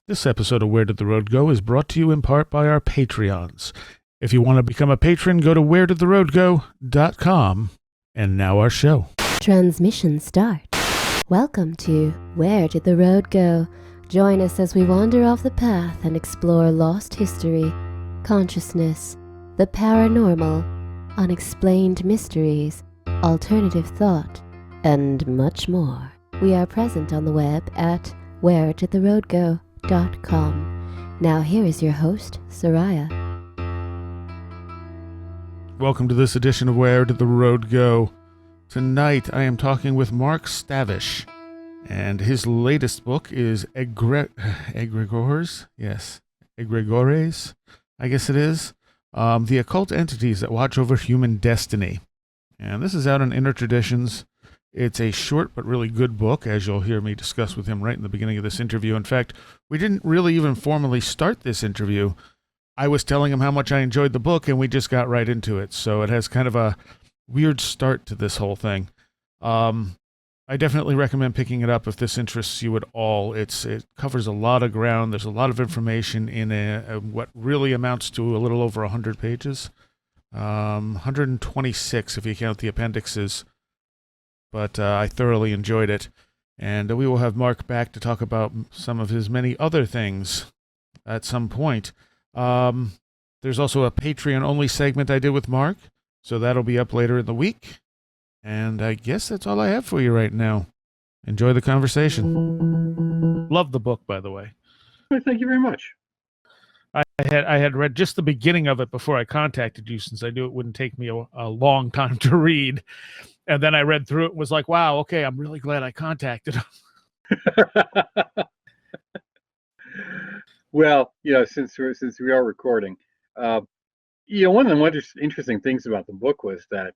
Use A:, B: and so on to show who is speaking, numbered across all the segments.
A: This episode of Where Did the Road Go is brought to you in part by our Patreons. If you want to become a patron, go to wheredidtheroadgo.com. And now our show.
B: Transmission start. Welcome to Where Did the Road Go? Join us as we wander off the path and explore lost history, consciousness, the paranormal, unexplained mysteries, alternative thought, and much more. We are present on the web at wheredidtheroadgo.com. Now here is your host, Seriah.
A: Welcome to this edition of Where Did the Road Go? Tonight I am talking with Mark Stavish, and his latest book is Egregores? Yes, Egregores, I guess it is. The Occult Entities That Watch Over Human Destiny. And this is out in Inner Traditions. It's a short but really good book, as you'll hear me discuss with him right in the beginning of this interview. In fact, we didn't really even formally start this interview. I was telling him how much I enjoyed the book, and we just got right into it. So it has kind of a weird start to this whole thing. I definitely recommend picking it up if this interests you at all. It covers a lot of ground. There's a lot of information in what really amounts to a little over 100 pages. 126 if you count the appendixes. But I thoroughly enjoyed it. And we will have Mark back to talk about some of his many other things at some point. There's also a Patreon-only segment I did with Mark, so that'll be up later in the week. And I guess that's all I have for you right now. Enjoy the conversation. Love the book, by the way.
C: Well, thank you very much.
A: I had read just the beginning of it before I contacted you, since I knew it wouldn't take me a long time to read. And then I read through it and was like, wow, okay, I'm really glad I contacted him.
C: Well, since we are recording, one of the interesting things about the book was that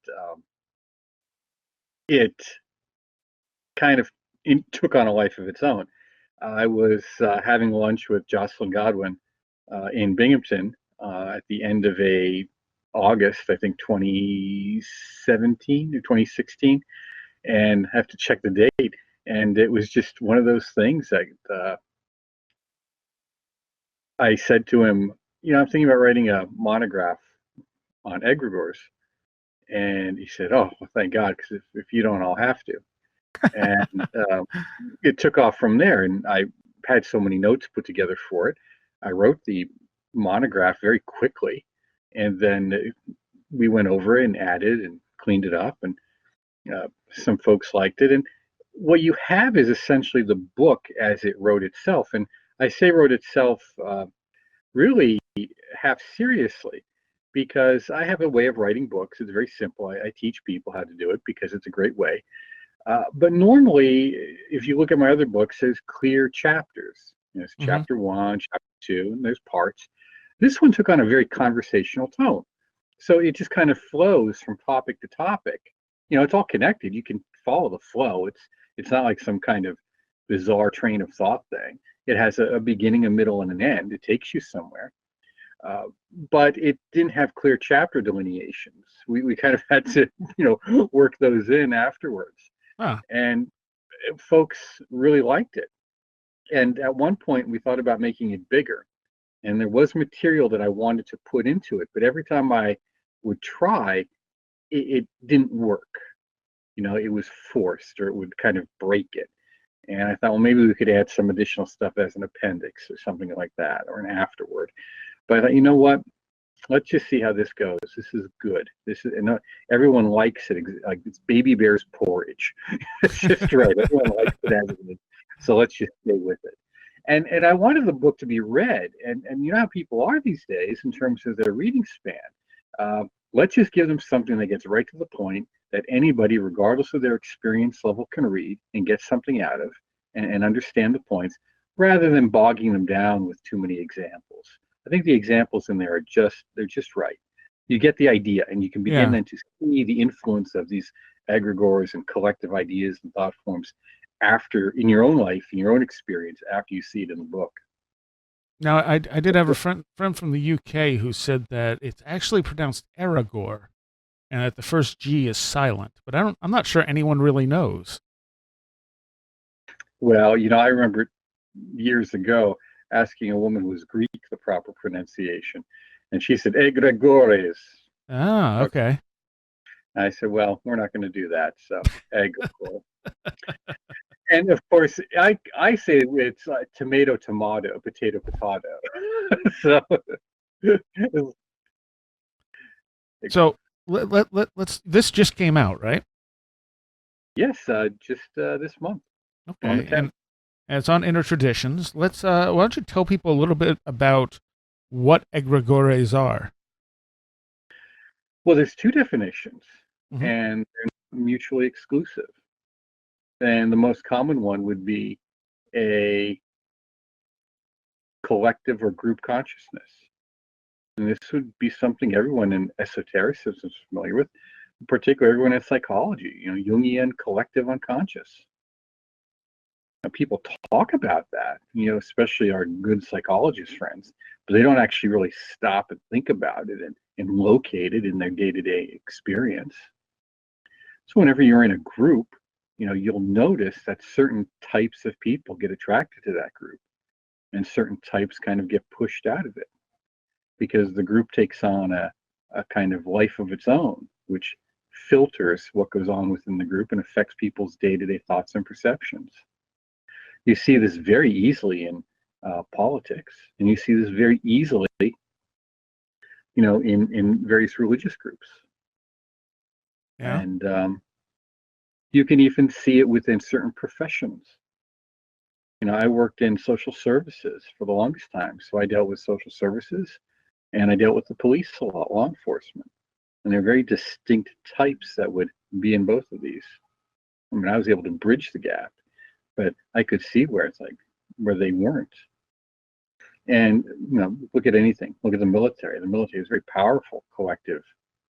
C: it kind of took on a life of its own. I was having lunch with Jocelyn Godwin in Binghamton at the end of August, I think 2017 or 2016, and have to check the date. And it was just one of those things that I said to him, I'm thinking about writing a monograph on egregores. And he said, oh, well, thank God, because if you don't, I'll have to. And it took off from there. And I had so many notes put together for it. I wrote the monograph very quickly. And then we went over it and added and cleaned it up. And some folks liked it. And what you have is essentially the book as it wrote itself. And I say wrote itself really half seriously, because I have a way of writing books. It's very simple. I teach people how to do it because it's a great way. But normally, if you look at my other books, there's clear chapters. There's chapter 1, chapter 2, and there's parts. This one took on a very conversational tone. So it just kind of flows from topic to topic. It's all connected. You can follow the flow. It's not like some kind of bizarre train of thought thing. It has a beginning, a middle, and an end. It takes you somewhere. But it didn't have clear chapter delineations. We kind of had to, work those in afterwards.
A: Huh.
C: And folks really liked it. And at one point, we thought about making it bigger. And there was material that I wanted to put into it. But every time I would try, it didn't work. It was forced, or it would kind of break it. And I thought, well, maybe we could add some additional stuff as an appendix or something like that, or an afterword. But I thought, you know what? Let's just see how this goes. This is good. Everyone likes it. Like it's baby bear's porridge. It's just right. Everyone likes it as it is. So let's just stay with it. And I wanted the book to be read. And you know how people are these days in terms of their reading span. Let's just give them something that gets right to the point, that anybody, regardless of their experience level, can read and get something out of and understand the points, rather than bogging them down with too many examples. I think the examples in there they're just right. You get the idea, and you can begin then to see the influence of these egregores and collective ideas and thought forms in your own life, in your own experience, after you see it in the book.
A: Now, I did have a friend from the UK who said that it's actually pronounced Egregore, and that the first G is silent. But I'm not sure anyone really knows.
C: Well, I remember years ago, asking a woman who was Greek the proper pronunciation, and she said Egregores.
A: Ah, okay.
C: I said, well, we're not going to do that, so Egregore. And of course, I say it's tomato, tomato, potato, potato. So,
A: So let's. This just came out, right?
C: yes, just this month on the
A: Okay,
C: 10th.
A: and it's on Inner Traditions. Let's. Why don't you tell people a little bit about what egregores are?
C: Well, there's two definitions,
A: Mm-hmm.
C: and they're mutually exclusive. And the most common one would be a collective or group consciousness. And this would be something everyone in esotericism is familiar with, particularly everyone in psychology, Jungian collective unconscious. Now, people talk about that, especially our good psychologist friends, but they don't actually really stop and think about it and locate it in their day-to-day experience. So whenever you're in a group, you'll notice that certain types of people get attracted to that group and certain types kind of get pushed out of it because the group takes on a kind of life of its own, which filters what goes on within the group and affects people's day-to-day thoughts and perceptions. You see this very easily in politics, and you see this very easily, in various religious groups.
A: Yeah.
C: And you can even see it within certain professions. I worked in social services for the longest time, so I dealt with social services, and I dealt with the police a lot, law enforcement. And they're very distinct types that would be in both of these. I mean, I was able to bridge the gap, but I could see where they weren't. And look at anything. Look at the military. The military is very powerful collective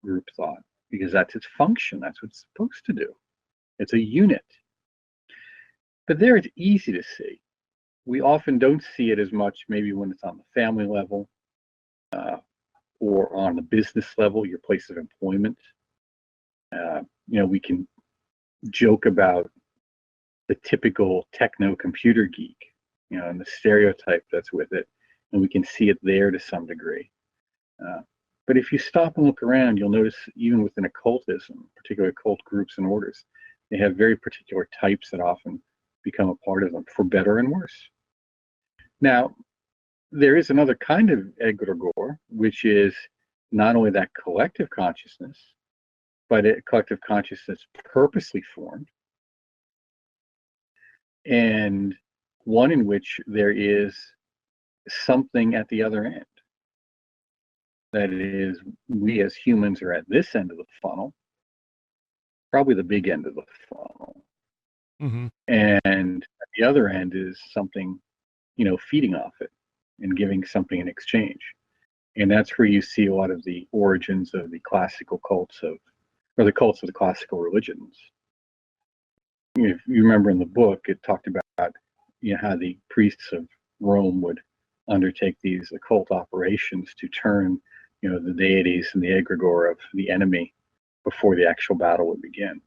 C: group thought because that's its function. That's what it's supposed to do. It's a unit. But there it's easy to see. We often don't see it as much maybe when it's on the family level or on the business level, your place of employment. We can joke about the typical techno computer geek, and the stereotype that's with it, and we can see it there to some degree. But if you stop and look around, you'll notice even within occultism, particularly occult groups and orders, they have very particular types that often become a part of them, for better and worse. Now, there is another kind of egregore, which is not only that collective consciousness, but a collective consciousness purposely formed, and one in which there is something at the other end. That is, we as humans are at this end of the funnel, probably the big end of the funnel.
A: Mm-hmm.
C: And at the other end is something, feeding off it and giving something in exchange. And that's where you see a lot of the origins of the classical cults or the cults of the classical religions. If you remember in the book, it talked about how the priests of Rome would undertake these occult operations to turn the deities and the egregore of the enemy before the actual battle would begin.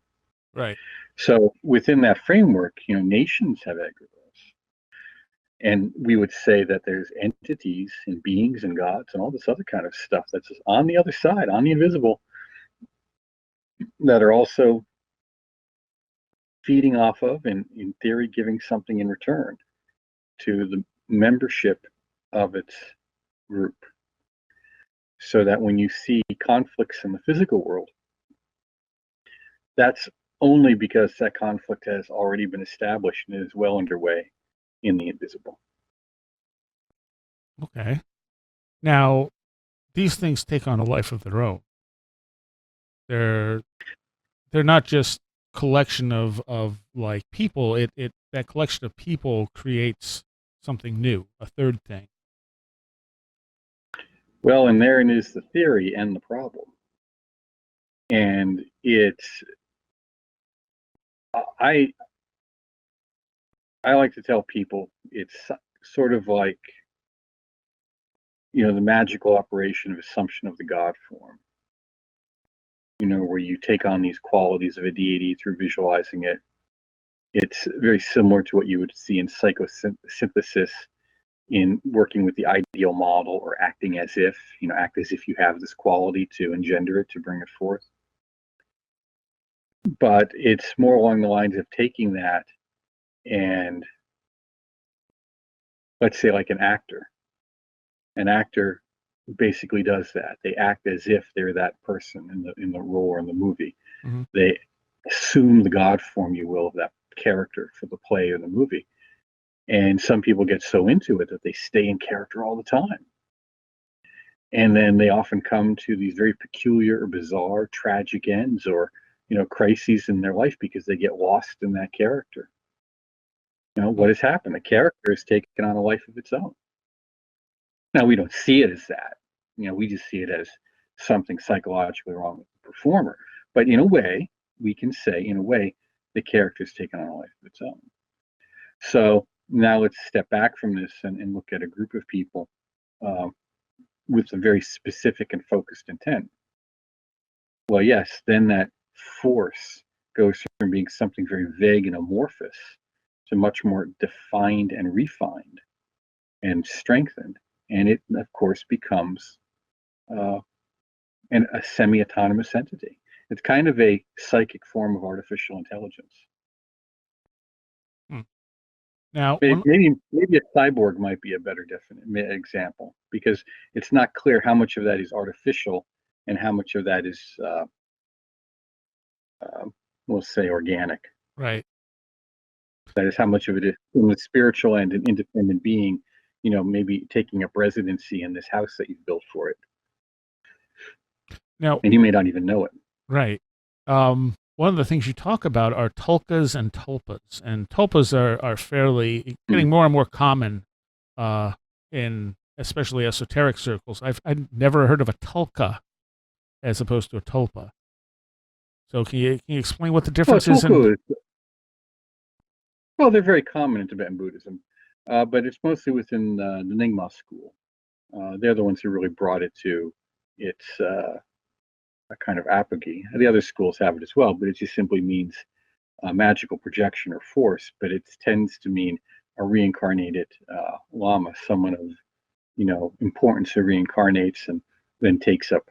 A: Right.
C: So within that framework, nations have egregores. And we would say that there's entities and beings and gods and all this other kind of stuff that's on the other side, on the invisible, that are also feeding off of and in theory giving something in return to the membership of its group. So that when you see conflicts in the physical world, that's only because that conflict has already been established and is well underway in the invisible.
A: Okay. Now, these things take on a life of their own. They're not just collection of like people. It that collection of people creates something new, a third thing.
C: Well, and therein is the theory and the problem. And it's I like to tell people it's sort of like the magical operation of assumption of the God form. Where you take on these qualities of a deity through visualizing it. It's very similar to what you would see in psychosynthesis in working with the ideal model or acting as if, act as if you have this quality to engender it, to bring it forth. But it's more along the lines of taking that and, let's say, like an actor. An actor basically does that. They act as if they're that person in the role or in the movie.
A: Mm-hmm.
C: They assume the God form, you will, of that character for the play or the movie. And some people get so into it that they stay in character all the time. And then they often come to these very peculiar or bizarre, tragic ends, or, crises in their life because they get lost in that character. What has happened? The character has taken on a life of its own. Now, we don't see it as that. We just see it as something psychologically wrong with the performer. But in a way, we can say, the character's taken on a life of its own. So now let's step back from this and look at a group of people with a very specific and focused intent. Well, yes, then that force goes from being something very vague and amorphous to much more defined and refined and strengthened. And it, of course, becomes a semi-autonomous entity. It's kind of a psychic form of artificial intelligence.
A: Now,
C: maybe a cyborg might be a better example, because it's not clear how much of that is artificial and how much of that is, we'll say, organic.
A: Right.
C: That is, how much of it is in the spiritual and an independent being, maybe taking up residency in this house that you've built for it.
A: Now,
C: and you may not even know it.
A: Right. One of the things you talk about are tulpas and tulpas, and tulpas are fairly getting more and more common in especially esoteric circles. I've never heard of a tulka as opposed to a tulpa. So can you explain what the difference is?
C: Well, they're very common in Tibetan Buddhism, but it's mostly within the Nyingma school. They're the ones who really brought it to its a kind of apogee. The other schools have it as well, but it just simply means magical projection or force, but it tends to mean a reincarnated lama, someone of importance who reincarnates and then takes up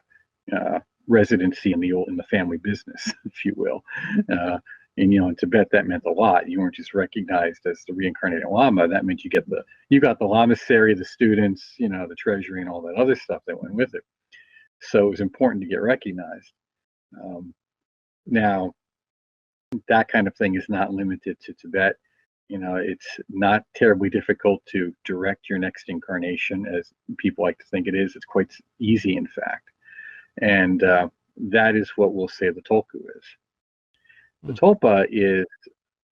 C: residency in the family business, if you will. And in Tibet that meant a lot. You weren't just recognized as the reincarnated lama. That meant you got the lamasery, the students, the treasury, and all that other stuff that went with it. So it was important to get recognized. Now, that kind of thing is not limited to Tibet. It's not terribly difficult to direct your next incarnation, as people like to think it is. It's quite easy, in fact. And that is what we'll say the tulku is. The tulpa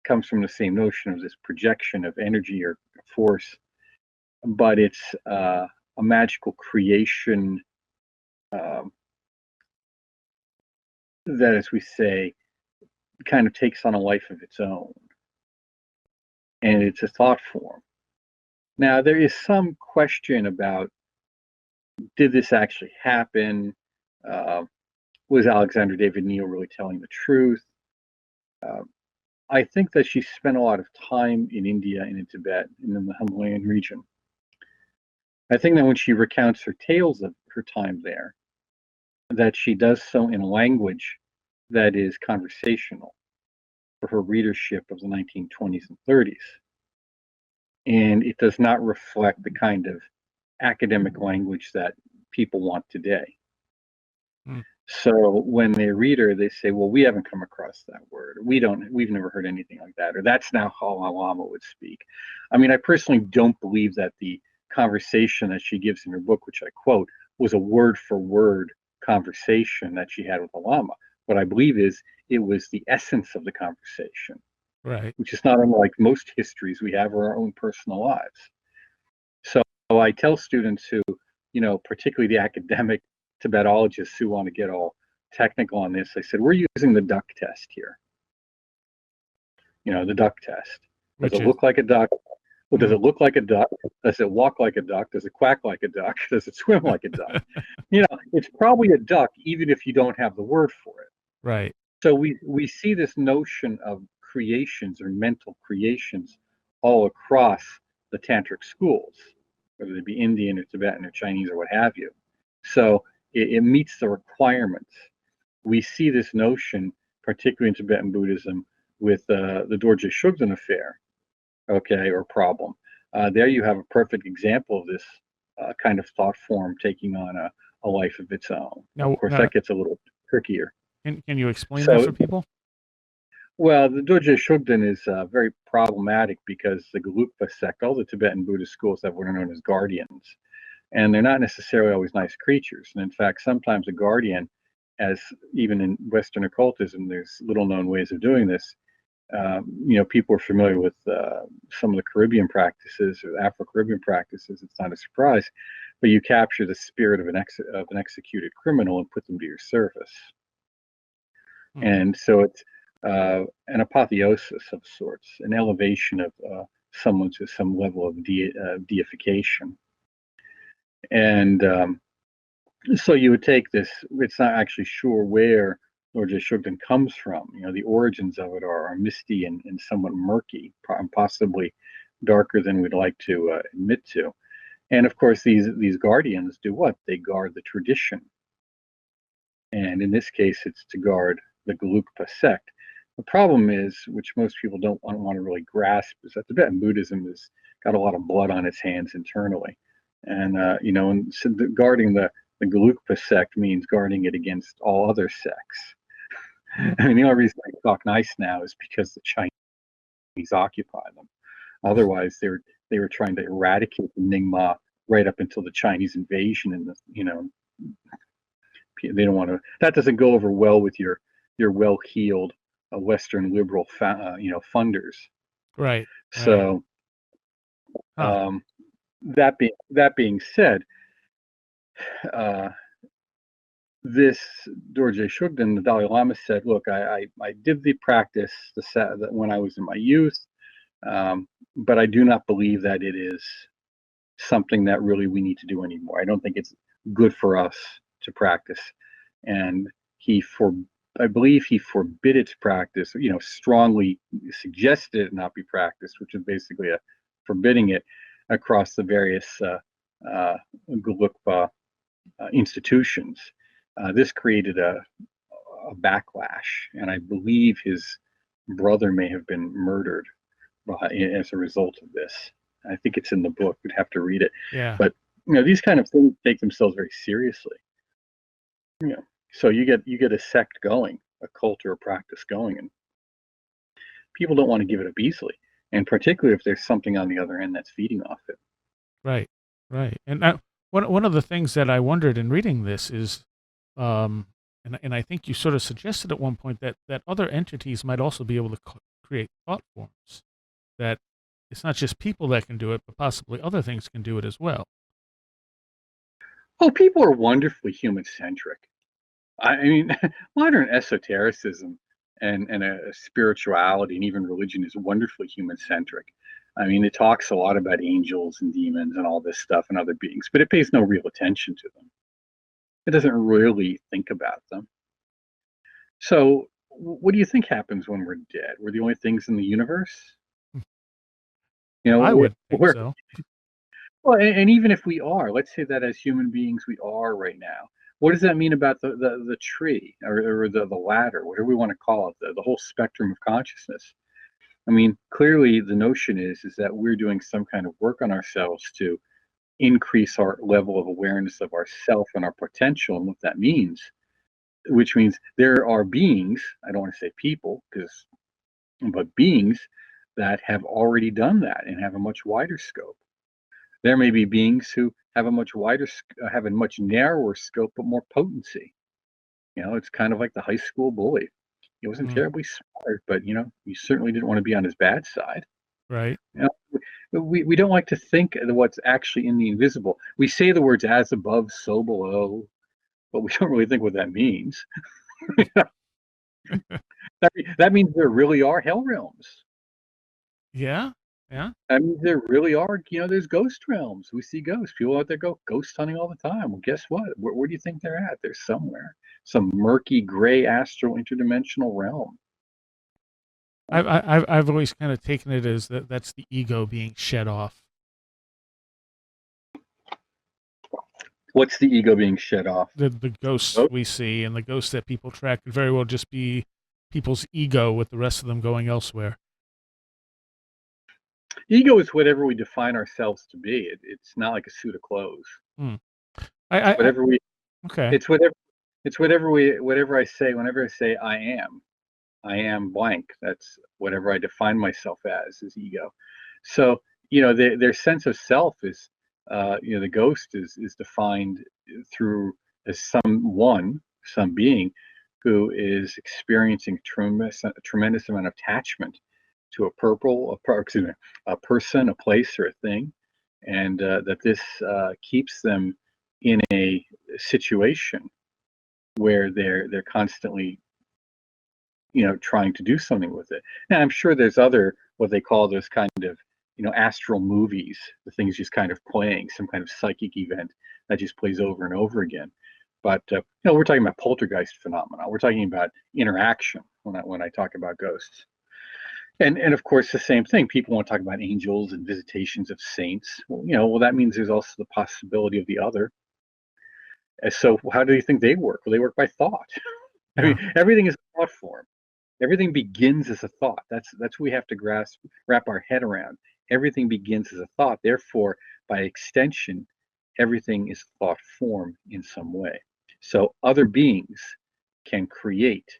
C: comes from the same notion of this projection of energy or force, but it's a magical creation that, as we say, kind of takes on a life of its own. And it's a thought form. Now, there is some question about, did this actually happen? Was Alexander David Neal really telling the truth? I think that she spent a lot of time in India and in Tibet and in the Himalayan region. I think that when she recounts her tales of her time there, that she does so in a language that is conversational for her readership of the 1920s and 30s. And it does not reflect the kind of academic language that people want today. So when they read her, they say, well, we haven't come across that word. We've never heard anything like that. Or that's now how a lama would speak. I mean, I personally don't believe that the conversation that she gives in her book, which I quote, was a word for word conversation that she had with a lama. What I believe is it was the essence of the conversation,
A: right?
C: Which is not unlike most histories we have or our own personal lives. So I tell students who, particularly the academic Tibetologists who want to get all technical on this, I said, we're using the duck test here. The duck test. Does it look like a duck? Well, does it look like a duck? Does it walk like a duck? Does it quack like a duck? Does it swim like a duck? It's probably a duck, even if you don't have the word for it.
A: Right.
C: So we see this notion of creations or mental creations all across the tantric schools. whether they be Indian or Tibetan or Chinese or what have you. So it meets the requirements. We see this notion, particularly in Tibetan Buddhism, with the Dorje Shugden affair, okay, or problem. There you have a perfect example of this kind of thought form taking on a life of its own.
A: Now,
C: of course, that gets a little trickier.
A: can you explain that
C: So,
A: for people?
C: well, the Dorje Shugden is very problematic because the Gelugpa sect, all the Tibetan Buddhist schools have what are known as guardians, and they're not necessarily always nice creatures. And in fact, sometimes a guardian, as even in Western occultism, there's little known ways of doing this. People are familiar with some of the Caribbean practices or Afro-Caribbean practices. It's not a surprise, but you capture the spirit of an executed criminal and put them to your service.
A: Mhm.
C: And so it's an apotheosis of sorts, an elevation of someone to some level of deification. And so you would take this, it's not actually sure where Dorje Shugden comes from. The origins of it are misty and somewhat murky, possibly darker than we'd like to admit to. And of course, these guardians do what? They guard the tradition. And in this case, it's to guard the Gelugpa sect. The problem is, which most people don't want to really grasp, is that Tibetan Buddhism has got a lot of blood on its hands internally. And, and so guarding the Gelugpa sect means guarding it against all other sects. I mean, the only reason I talk nice now is because the Chinese occupy them. Otherwise, they were trying to eradicate the Nyingma right up until the Chinese invasion, and they don't want to. That doesn't go over well with your well-heeled Western liberal funders.
A: Right.
C: So, that being said, this Dorje Shugden, the Dalai Lama said, "Look, I did the practice when I was in my youth, but I do not believe that it is something that really we need to do anymore. I don't think it's good for us to practice." And I believe he forbid its practice, strongly suggested it not be practiced, which is basically forbidding it across the various Gelugpa institutions. This created a backlash, and I believe his brother may have been murdered as a result of this. I think it's in the book. We'd have to read it.
A: Yeah.
C: But these kind of things take themselves very seriously. So you get a sect going, a cult or a practice going, and people don't want to give it up easily, and particularly if there's something on the other end that's feeding off it.
A: Right. And one of the things that I wondered in reading this is, and I think you sort of suggested at one point that other entities might also be able to create thought forms. That it's not just people that can do it, but possibly other things can do it as well.
C: Oh, people are wonderfully human-centric. I mean, modern esotericism and spirituality and even religion is wonderfully human-centric. I mean, it talks a lot about angels and demons and all this stuff and other beings, but it pays no real attention to them. It doesn't really think about them. So, what do you think happens when we're dead? We're the only things in the universe?
A: I would think so.
C: Well, and even if we are, let's say that as human beings we are right now. What does that mean about the tree or the ladder, whatever we want to call it, the whole spectrum of consciousness? I mean, clearly the notion is that we're doing some kind of work on ourselves to increase our level of awareness of ourself and our potential and what that means, which means there are beings, I don't want to say people, but beings that have already done that and have a much wider scope. There may be beings who have a much narrower scope, but more potency. It's kind of like the high school bully. He wasn't terribly smart, but you certainly didn't want to be on his bad side.
A: Right.
C: We don't like to think of what's actually in the invisible. We say the words "as above, so below," but we don't really think what that means. That means there really are hell realms.
A: Yeah.
C: I mean, there really are, there's ghost realms. We see ghosts. People out there go ghost hunting all the time. Well, guess what? Where do you think they're at? They're somewhere. Some murky, gray, astral, interdimensional realm.
A: I've always kind of taken it as that's the ego being shed off.
C: What's the ego being shed off?
A: The ghosts
C: Oh.
A: we see and the ghosts that people track could very well just be people's ego, with the rest of them going elsewhere.
C: Ego is whatever we define ourselves to be. It's not like a suit of clothes.
A: Hmm.
C: It's whatever we.
A: Okay.
C: It's whatever. It's whatever I say. Whenever I say I am blank. That's whatever I define myself as is ego. So their sense of self is, the ghost is defined through as some being who is experiencing a tremendous amount of attachment to a person, a place, or a thing, and that this keeps them in a situation where they're constantly trying to do something with it. Now, I'm sure there's other, what they call those kind of, astral movies, the things just kind of playing, some kind of psychic event that just plays over and over again. But, we're talking about poltergeist phenomena. We're talking about interaction when I talk about ghosts. And of course, the same thing. People want to talk about angels and visitations of saints. Well, that means there's also the possibility of the other. And so how do you think they work? Well, they work by thought. I mean, everything is a thought form. Everything begins as a thought. That's what we have to wrap our head around. Everything begins as a thought. Therefore, by extension, everything is thought form in some way. So other beings can create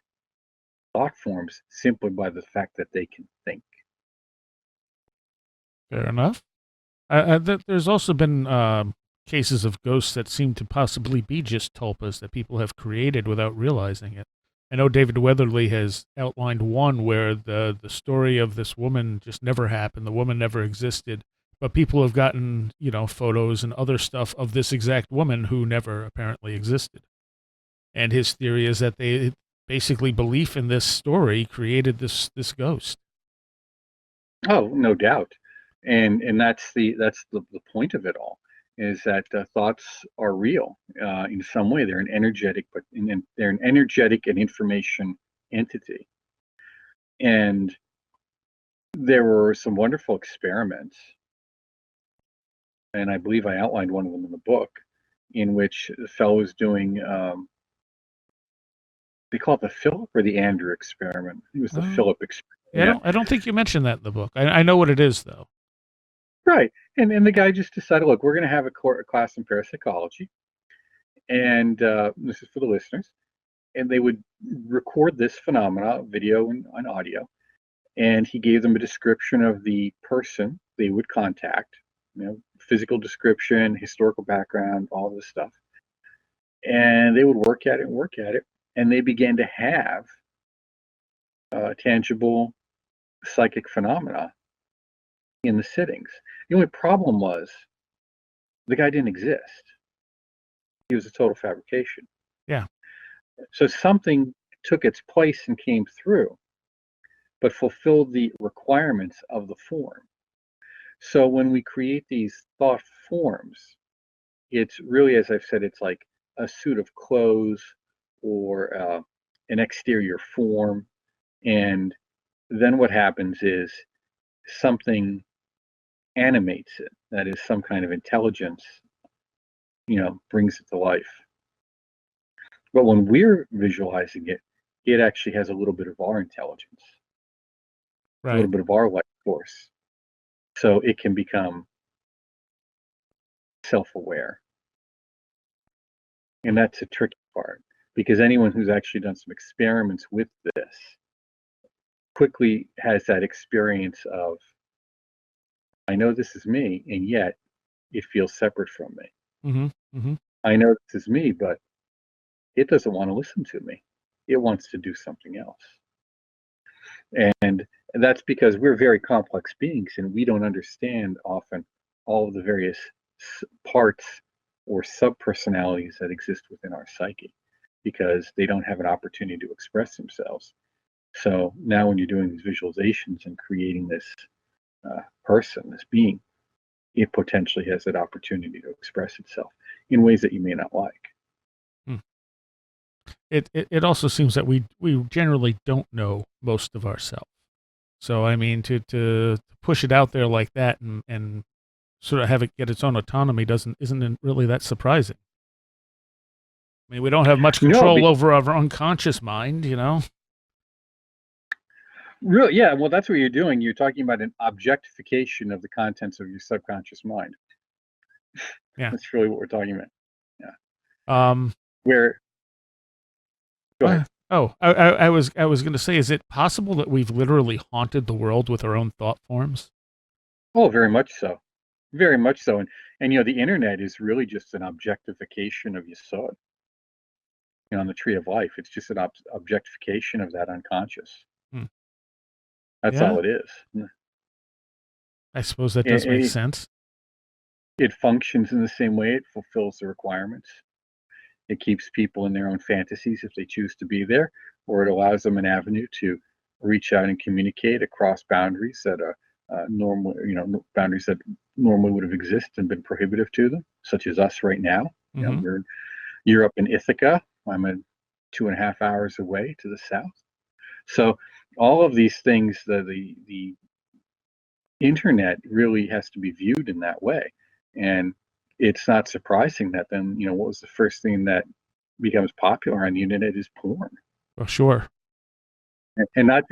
C: thought forms simply by the fact that they can think.
A: Fair enough. There's also been cases of ghosts that seem to possibly be just tulpas that people have created without realizing it. I know David Weatherly has outlined one where the story of this woman just never happened. The woman never existed, but people have gotten, photos and other stuff of this exact woman who never apparently existed. And his theory is that they basically belief in this story created this ghost.
C: Oh, no doubt. And that's the point of it all, is that thoughts are real in some way. They're an energetic, they're an energetic and information entity. And there were some wonderful experiments, and I believe I outlined one of them in the book, in which the fellow was doing. They call it the Philip or the Andrew experiment. It was the Philip experiment.
A: Yeah, I don't think you mentioned that in the book. I know what it is, though.
C: Right. And the guy just decided, look, we're going to have a class in parapsychology. And this is for the listeners. And they would record this phenomena, video and audio. And he gave them a description of the person they would contact, physical description, historical background, all this stuff. And they would work at it. And they began to have tangible psychic phenomena in the sittings. The only problem was the guy didn't exist. He was a total fabrication.
A: Yeah.
C: So something took its place and came through, but fulfilled the requirements of the form. So when we create these thought forms, it's really, as I've said, it's like a suit of clothes or an exterior form. And then what happens is something animates it. That is, some kind of intelligence, brings it to life. But when we're visualizing it, it actually has a little bit of our intelligence, a little bit of our life force. So it can become self-aware. And that's a tricky part, because anyone who's actually done some experiments with this quickly has that experience of, I know this is me, and yet it feels separate from me.
A: Mm-hmm. Mm-hmm.
C: I know this is me, but it doesn't want to listen to me. It wants to do something else. And that's because we're very complex beings, and we don't understand often all of the various parts or sub-personalities that exist within our psyche, because they don't have an opportunity to express themselves. So now when you're doing these visualizations and creating this person, this being, it potentially has that opportunity to express itself in ways that you may not like.
A: It also seems that we generally don't know most of ourselves. So I mean, to push it out there like that and sort of have it get its own autonomy isn't really that surprising. I mean, we don't have much
C: No,
A: control over our unconscious mind, you know?
C: really, yeah. Well, that's what you're doing. You're talking about an objectification of the contents of your subconscious mind.
A: Yeah.
C: That's really what we're talking about. Yeah.
A: Um,
C: Where, go ahead.
A: I was going to say, is it possible that we've literally haunted the world with our own thought forms?
C: Oh, very much so. Very much so. And the internet is really just an objectification of Yesod. On the tree of life, it's just an objectification of that unconscious.
A: Hmm.
C: That's
A: Yeah,
C: all it is.
A: I suppose that does make
C: It,
A: sense.
C: it functions in the same way. It fulfills the requirements. It keeps people in their own fantasies if they choose to be there, or it allows them an avenue to reach out and communicate across boundaries that are normal, boundaries that normally would have existed and been prohibitive to them, such as us right now.
A: Hmm.
C: You're up in Ithaca. I'm at 2.5 hours away to the south. So all of these things, the internet really has to be viewed in that way, and it's not surprising that then what was the first thing that becomes popular on the internet is porn,
A: Oh, sure.
C: not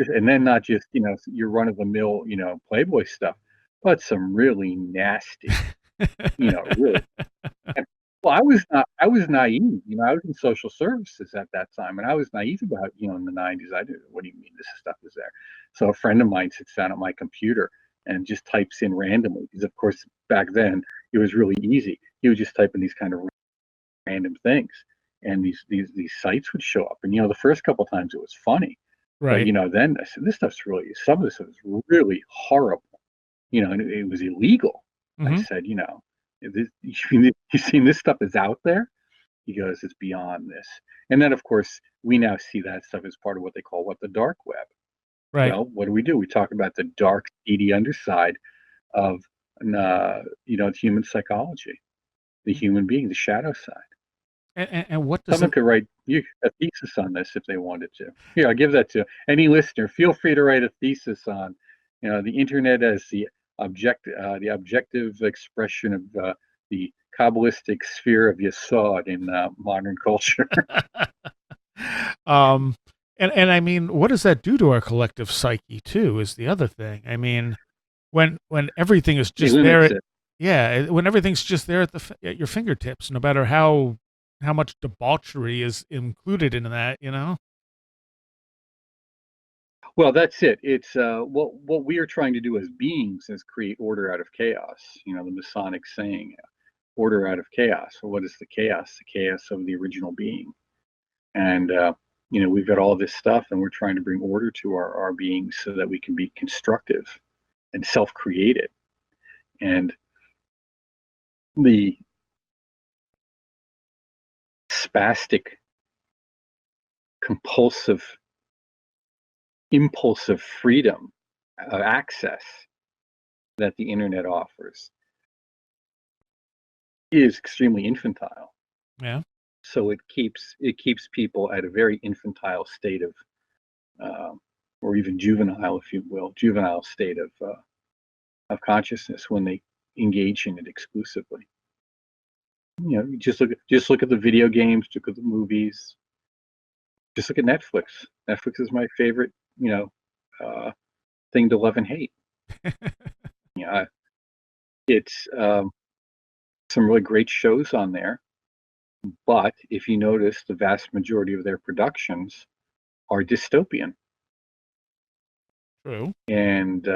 C: just your run of the mill Playboy stuff, but some really nasty, really. Well, I was naive. I was in social services at that time, and I was naive about, in the 90s. I didn't, what do you mean this stuff is there? So a friend of mine sits down at my computer and just types in randomly, because of course back then it was really easy. He would just type in these kind of random things, and these sites would show up. And the first couple times it was funny, but
A: Right.
C: then I said, some of this is really horrible. And it was illegal. I
A: Hmm.
C: said, you've seen this stuff is out there? He goes, it's beyond this. And then, of course, we now see that stuff as part of what they call the dark web.
A: Right.
C: Well, what do? We talk about the dark, seedy underside of, human psychology, the human being, the shadow side.
A: And what does
C: Someone
A: it?
C: could write a thesis on this if they wanted to. Here, I'll give that to any listener. Feel free to write a thesis on, the internet as the objective expression of the Kabbalistic sphere of Yesod in modern culture.
A: um, and I mean, what does that do to our collective psyche too? Is the other thing. I mean, when everything is
C: It
A: just there,
C: limits it.
A: yeah, when everything's just there at your fingertips, no matter how much debauchery is included in that, you know.
C: Well, that's it. It's what we are trying to do as beings is create order out of chaos. The Masonic saying, order out of chaos. So what is the chaos? The chaos of the original being. And we've got all this stuff, and we're trying to bring order to our beings so that we can be constructive and self-created. And the spastic, compulsive, impulsive freedom of access that the internet offers is extremely infantile.
A: Yeah.
C: So it keeps people at a very infantile state of, or even juvenile, if you will, juvenile state of consciousness when they engage in it exclusively. Just look at the video games, look at the movies, just look at Netflix. Netflix is my favorite, thing to love and hate. Yeah, it's some really great shows on there, but if you notice, the vast majority of their productions are dystopian.
A: True.
C: And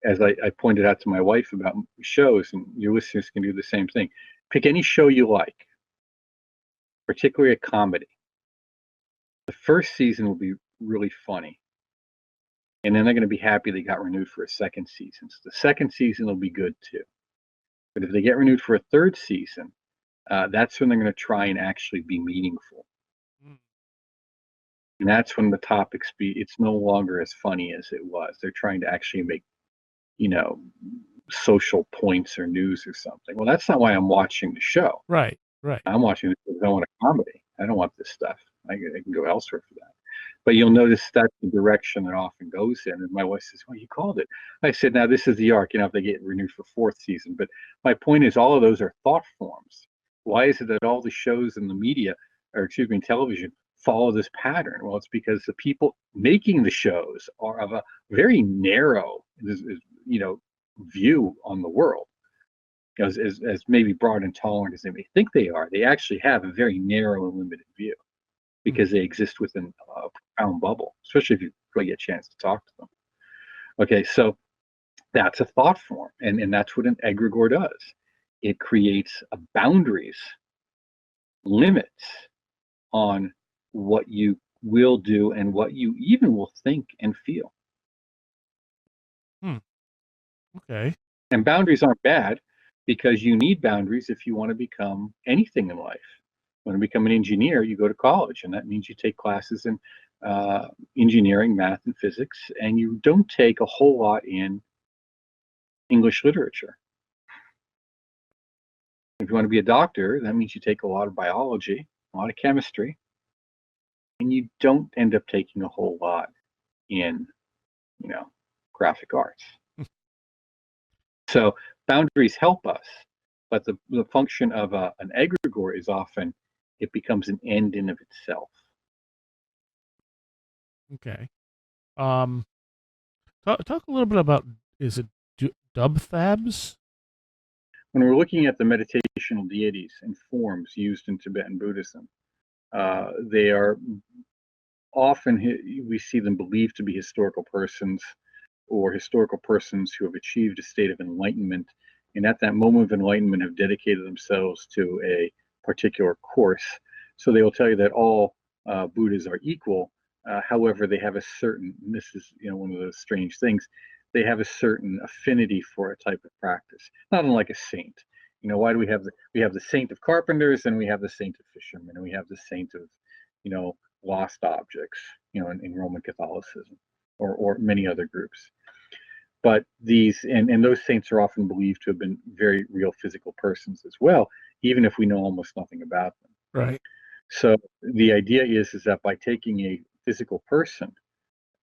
C: as I pointed out to my wife about shows, and your listeners can do the same thing, pick any show you like, particularly a comedy. The first season will be really funny, and then they're going to be happy they got renewed for a second season. So the second season will be good too. But if they get renewed for a third season, that's when they're going to try and actually be meaningful.
A: Mm.
C: And that's when the topics it's no longer as funny as it was. They're trying to actually make, you know, social points or news or something. Well, that's not why I'm watching the show.
A: Right. Right.
C: I'm watching it because I want a comedy. I don't want this stuff. I can go elsewhere for that. But you'll notice that's the direction it often goes in. And my wife says, well, you called it. I said, now this is the arc, if they get renewed for fourth season. But my point is all of those are thought forms. Why is it that all the shows in the media or excuse me, television follow this pattern? Well, it's because the people making the shows are of a very narrow, view on the world. As maybe broad and tolerant as they may think they are, they actually have a very narrow and limited view because they exist within a profound bubble, especially if you really get a chance to talk to them. Okay, so that's a thought form, and that's what an egregore does. It creates boundaries, limits on what you will do and what you even will think and feel.
A: Okay.
C: And boundaries aren't bad because you need boundaries if you want to become anything in life. You want to become an engineer, you go to college, and that means you take classes in engineering, math, and physics, and you don't take a whole lot in English literature. If you want to be a doctor, that means you take a lot of biology, a lot of chemistry, and you don't end up taking a whole lot in, graphic arts. So boundaries help us, but the function of an egregore is often it becomes an end in of itself.
A: Okay. Talk a little bit about, is it dubthabs?
C: When we're looking at the meditational deities and forms used in Tibetan Buddhism, they are often, we see them believed to be historical persons or historical persons who have achieved a state of enlightenment, and at that moment of enlightenment have dedicated themselves to a particular course. So they will tell you that all Buddhas are equal. However, they have a certain, and this is one of those strange things, they have a certain affinity for a type of practice, not unlike a saint. Why do we have the saint of carpenters, and we have the saint of fishermen, and we have the saint of lost objects, in Roman Catholicism or many other groups. But these and those saints are often believed to have been very real physical persons as well, even if we know almost nothing about them.
A: Right.
C: So the idea is that by taking a physical person,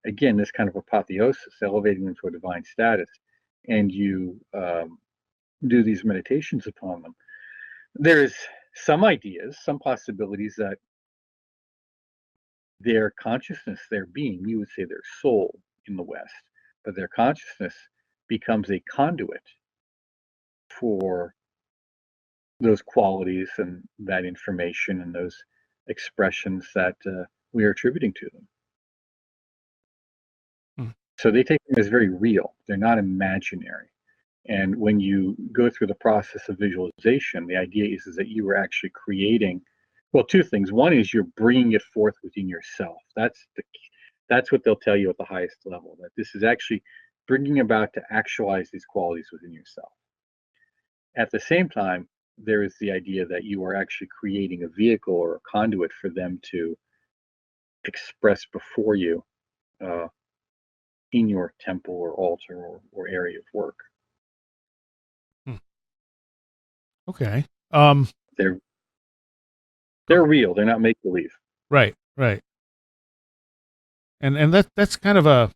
C: again, this kind of apotheosis, elevating them to a divine status, and you do these meditations upon them, there's some ideas, some possibilities that their consciousness, their being, we would say their soul in the West, but their consciousness becomes a conduit for those qualities and that information and those expressions that we are attributing to them. So they take them as very real. They're not imaginary. And when you go through the process of visualization, the idea is that you are actually creating, well, two things. One is you're bringing it forth within yourself. That's what they'll tell you at the highest level, that this is actually bringing about to actualize these qualities within yourself. At the same time, there is the idea that you are actually creating a vehicle or a conduit for them to express before you in your temple or altar or area of work.
A: Okay.
C: They're real. They're not make believe.
A: Right. And that's kind of a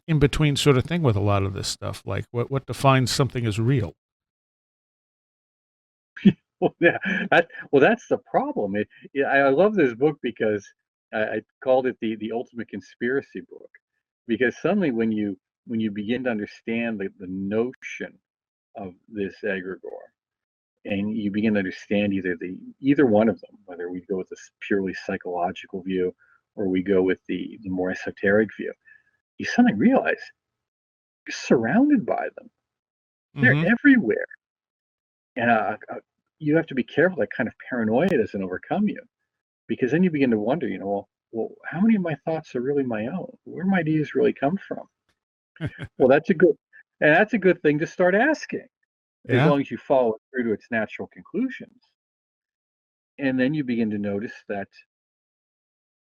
A: in between sort of thing with a lot of this stuff. Like what defines something as real?
C: Well, yeah, that's the problem. I love this book because I called it the ultimate conspiracy book, because suddenly when you begin to understand the notion of this egregore, and you begin to understand either one of them, whether we go with this purely psychological view or we go with the more esoteric view, you suddenly realize you're surrounded by them. They're everywhere, and you have to be careful that kind of paranoia doesn't overcome you, because then you begin to wonder, well, how many of my thoughts are really my own? Where do my ideas really come from? Well, that's a good thing to start asking, as
A: Yeah.
C: long as you follow it through to its natural conclusions. And then you begin to notice that,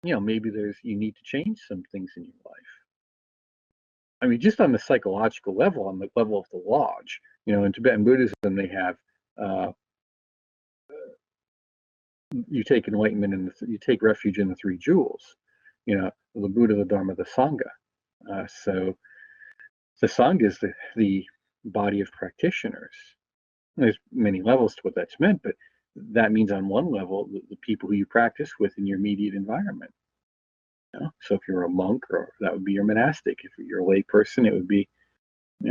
C: maybe you need to change some things in your life. I mean, just on the psychological level, on the level of the lodge, in Tibetan Buddhism, they have, you take enlightenment and you take refuge in the three jewels, the Buddha, the Dharma, the Sangha. So the Sangha is the body of practitioners. There's many levels to what that's meant, but that means on one level, the people who you practice with in your immediate environment. So if you're a monk, or that would be your monastic. If you're a lay person, it would be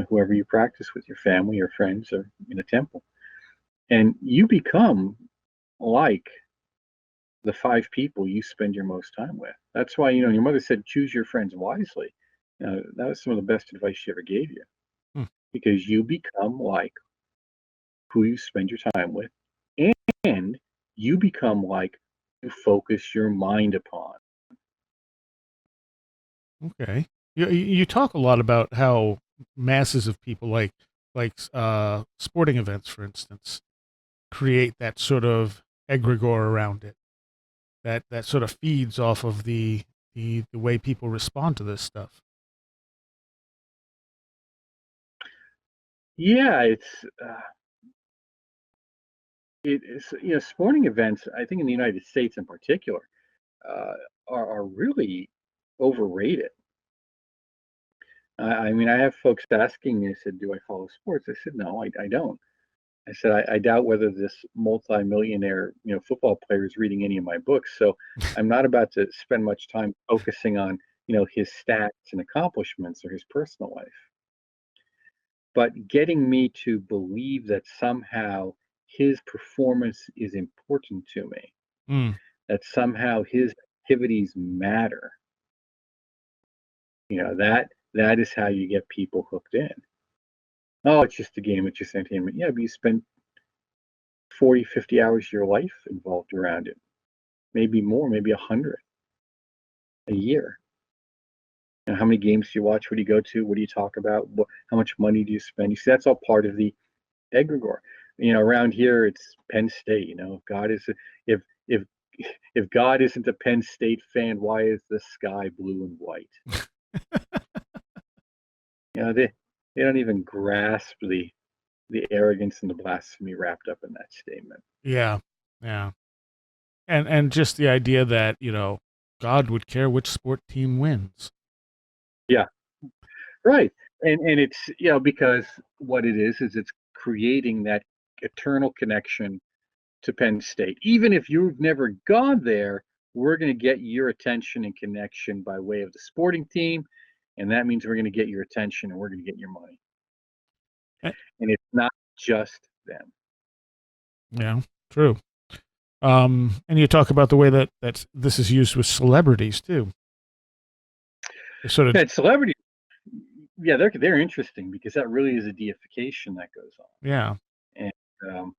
C: whoever you practice with, your family or friends, or in a temple. And you become like the 5 people you spend your most time with. That's why, your mother said, choose your friends wisely. That was some of the best advice she ever gave you,
A: Hmm.
C: because you become like who you spend your time with, and you become like you focus your mind upon.
A: Okay. You talk a lot about how masses of people sporting events, for instance, create that sort of egregore around it. That sort of feeds off of the way people respond to this stuff.
C: Yeah, it's sporting events. I think in the United States in particular, uh, are really overrated. I mean, I have folks asking me. I said, "Do I follow sports?" I said, "No, I don't." I said, I doubt whether this multi-millionaire, football player is reading any of my books. So I'm not about to spend much time focusing on, his stats and accomplishments or his personal life. But getting me to believe that somehow his performance is important to me,
A: Mm,
C: that somehow his activities matter, that is how you get people hooked in. Oh, it's just a game, it's just entertainment. Yeah, but you spend 40, 50 hours of your life involved around it. Maybe more, maybe 100 a year. And how many games do you watch? What do you go to? What do you talk about? How much money do you spend? You see, that's all part of the egregore. Around here, it's Penn State. If if if God isn't a Penn State fan, why is the sky blue and white? They don't even grasp the arrogance and the blasphemy wrapped up in that statement.
A: yeah, yeah, and just the idea that God would care which sport team wins.
C: Yeah, right. And it's because what it is it's creating that eternal connection to Penn State. Even if you've never gone there, we're going to get your attention and connection by way of the sporting team, and that means we're going to get your attention and we're going to get your money.
A: Eh,
C: And it's not just them.
A: Yeah, true. And you talk about the way that this is used with celebrities too. They sort of,
C: And celebrities, yeah, they're interesting because that really is a deification that goes on.
A: yeah,
C: And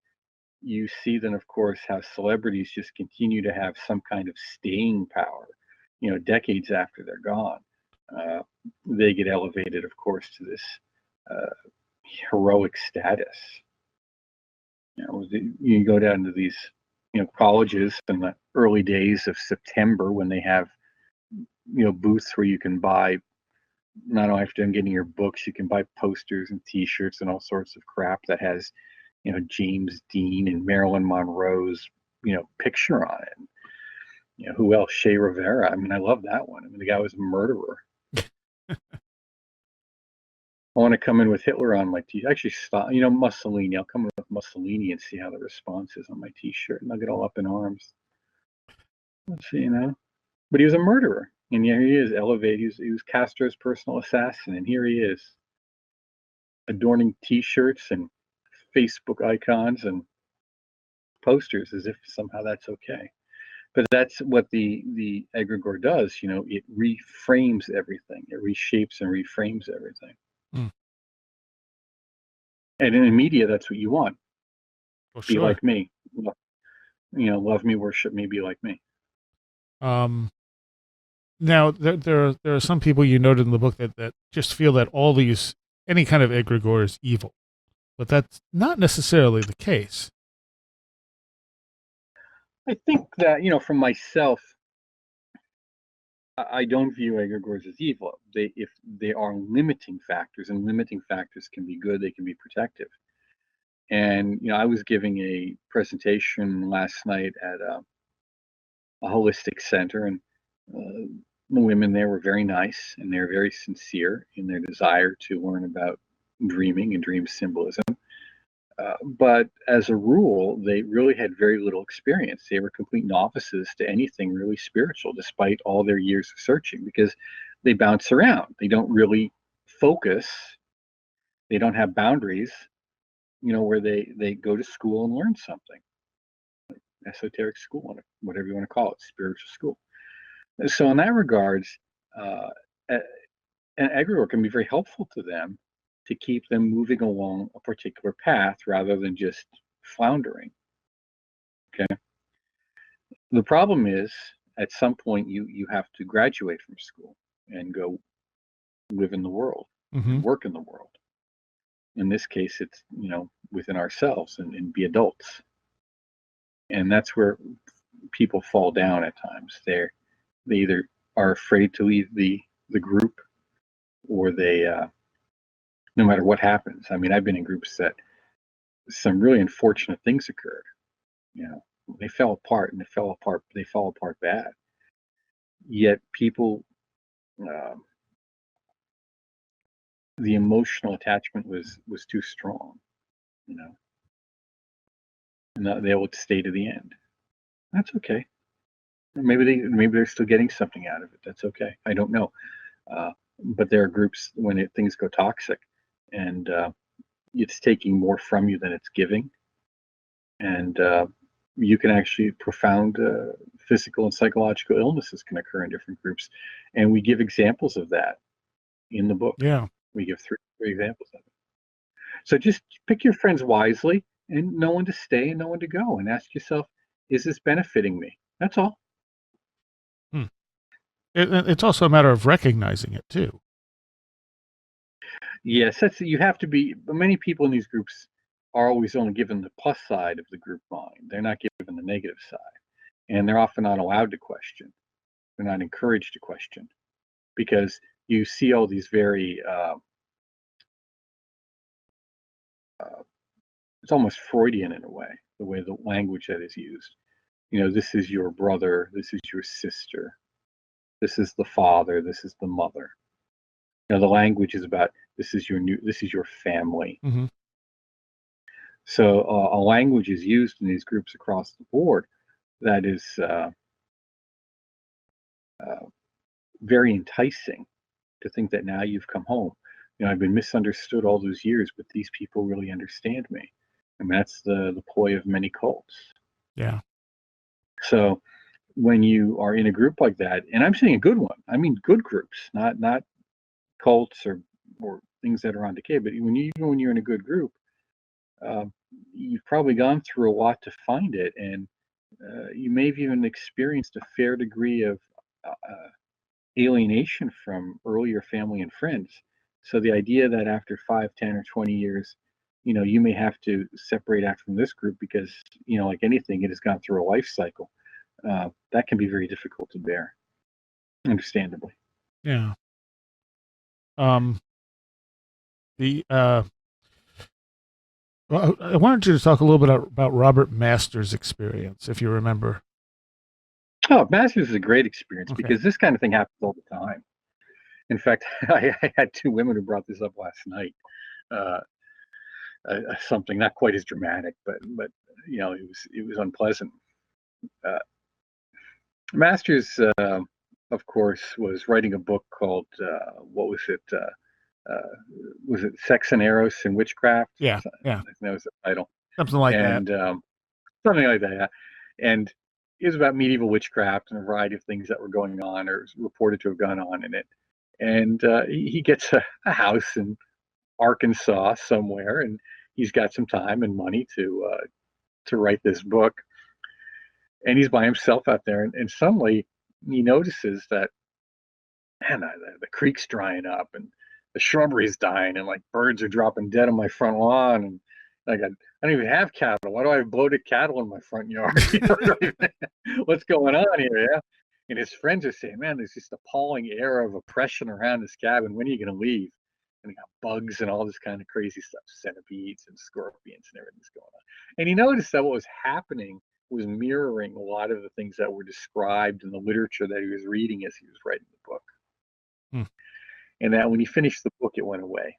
C: you see then, of course, how celebrities just continue to have some kind of staying power, decades after they're gone. Uh, they get elevated, of course, to this uh, heroic status. You go down to these, colleges in the early days of September when they have, booths where you can buy, not only after getting your books, you can buy posters and T-shirts and all sorts of crap that has, James Dean and Marilyn Monroe's, picture on it. Who else? Shea Rivera. I mean, I love that one. I mean, the guy was a murderer. I want to come in with Hitler on my T. Actually, stop. Mussolini. I'll come in with Mussolini and see how the response is on my T-shirt, and I'll get all up in arms. Let's see, But he was a murderer, and here he is, elevated. He was Castro's personal assassin, and here he is, adorning T-shirts and Facebook icons and posters as if somehow that's okay. But that's what the egregore does. It reframes everything. It reshapes and reframes everything.
A: mm,
C: And in the media, that's what you want.
A: well,
C: Be
A: sure.
C: like me. Love me, worship me, be like me.
A: Um, Now there are some people you noted in the book that just feel that any kind of egregore is evil, but that's not necessarily the case.
C: I think that, from myself, I don't view egregores as evil. If they are limiting factors, and limiting factors can be good, they can be protective. And I was giving a presentation last night at a holistic center, and the women there were very nice and they're very sincere in their desire to learn about dreaming and dream symbolism. But as a rule, they really had very little experience. They were complete novices to anything really spiritual, despite all their years of searching, because they bounce around. They don't really focus. They don't have boundaries, where they go to school and learn something, esoteric school, whatever you want to call it, spiritual school. So in that regards, uh, an egregore can be very helpful to them to keep them moving along a particular path rather than just floundering. Okay. The problem is, at some point, you have to graduate from school and go live in the world
A: Mm-hmm.
C: and work in the world. In this case, it's within ourselves and be adults, and that's where people fall down at times. They either are afraid to leave the group, or they no matter what happens. I mean, I've been in groups that some really unfortunate things occurred. You know, they fell apart, and they fall apart bad. Yet people, um, the emotional attachment was too strong, you know, and not they would stay to the end. That's okay. Maybe they're still getting something out of it. That's okay. I don't know. But there are groups when things go toxic, and it's taking more from you than it's giving, and you can actually profound physical and psychological illnesses can occur in different groups, and we give examples of that in the book.
A: Yeah.
C: We give three examples of it. So just pick your friends wisely and know when to stay and know when to go, and ask yourself, is this benefiting me? That's all.
A: Hmm. It's also a matter of recognizing it too.
C: Yes, you have to be. Many people in these groups are always only given the plus side of the group mind. They're not given the negative side, and they're often not allowed to question. They're not encouraged to question, because you see all these very it's almost Freudian in a way, the way the language that is used. This is your brother, this is your sister, this is the father, this is the mother. The language is about this is your family.
A: Mm-hmm.
C: So a language is used in these groups across the board that is uh, very enticing, to think that now you've come home. I've been misunderstood all those years, but these people really understand me. And that's the ploy of many cults.
A: Yeah.
C: So when you are in a group like that, and I'm saying a good one, I mean good groups, not cults or things that are on decay, but even when you're in a good group, um, you've probably gone through a lot to find it, and you may have even experienced a fair degree of alienation from earlier family and friends. So the idea that after 5, 10, or 20 years, you may have to separate out from this group because, like anything, it has gone through a life cycle. That can be very difficult to bear, understandably.
A: Yeah. The Well, I wanted you to talk a little bit about Robert Masters' experience, if you remember.
C: Oh, Masters is a great experience
A: Okay.
C: because this kind of thing happens all the time. In fact, I had two women who brought this up last night. Uh, Something not quite as dramatic, but it was unpleasant. Uh, Masters, of course, was writing a book called what was it? Was it Sex and Eros and Witchcraft?
A: Yeah.
C: I think that was the title,
A: Something like that.
C: and something like that. Yeah. And it was about medieval witchcraft and a variety of things that were going on or reported to have gone on in it. And he gets a house in Arkansas somewhere, and he's got some time and money to write this book. And he's by himself out there, and suddenly he notices that, man, the creek's drying up and the shrubbery's dying, and like birds are dropping dead on my front lawn, and like I don't even have cattle. Why do I have bloated cattle in my front yard? What's going on here? Yeah. And his friends are saying, man, there's this appalling air of oppression around this cabin. When are you going to leave? And they got bugs and all this kind of crazy stuff, centipedes and scorpions and everything's going on. And he noticed that what was happening was mirroring a lot of the things that were described in the literature that he was reading as he was writing the book.
A: Hmm.
C: And that when he finished the book, it went away.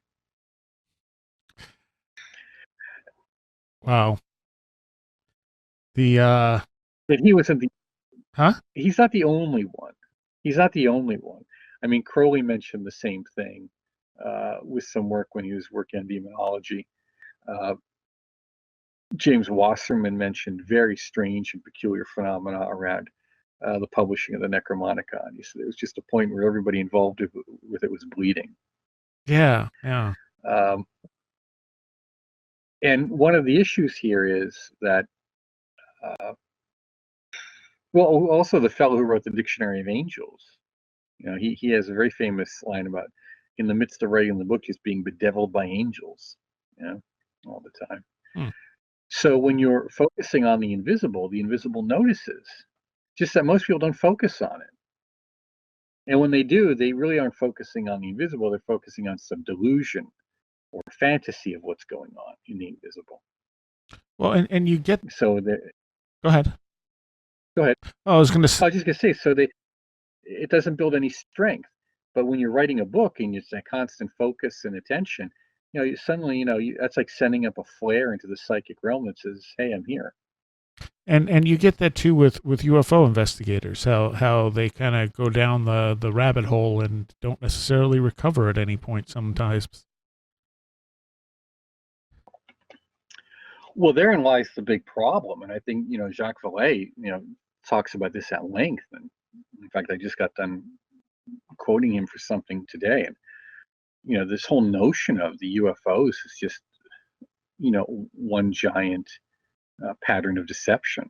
A: Wow. The
C: But he wasn't the.
A: huh?
C: He's not the only one. He's not the only one. I mean, Crowley mentioned the same thing with some work when he was working on demonology. Uh, James Wasserman mentioned very strange and peculiar phenomena around the publishing of the Necromonicon. He said there was just a point where everybody involved with it was bleeding.
A: Yeah, yeah.
C: Um, and one of the issues here is that, well, also the fellow who wrote the Dictionary of Angels, he has a very famous line about in the midst of writing the book, just being bedeviled by angels, all the time.
A: Hmm.
C: So when you're focusing on the invisible notices, just that most people don't focus on it. And when they do, they really aren't focusing on the invisible. They're focusing on some delusion or fantasy of what's going on in the invisible.
A: Well, and you get.
C: So
A: Go ahead.
C: go ahead.
A: Oh, I was going to.
C: I was just gonna say, so it doesn't build any strength. But when you're writing a book and it's that constant focus and attention, suddenly, that's like sending up a flare into the psychic realm that says, "Hey, I'm here."
A: And you get that too with UFO investigators, how they kind of go down the rabbit hole and don't necessarily recover at any point sometimes.
C: Well, therein lies the big problem, and I think Jacques Vallée, talks about this at length. And in fact, I just got done quoting him for something today, and this whole notion of the UFOs is just one giant pattern of deception.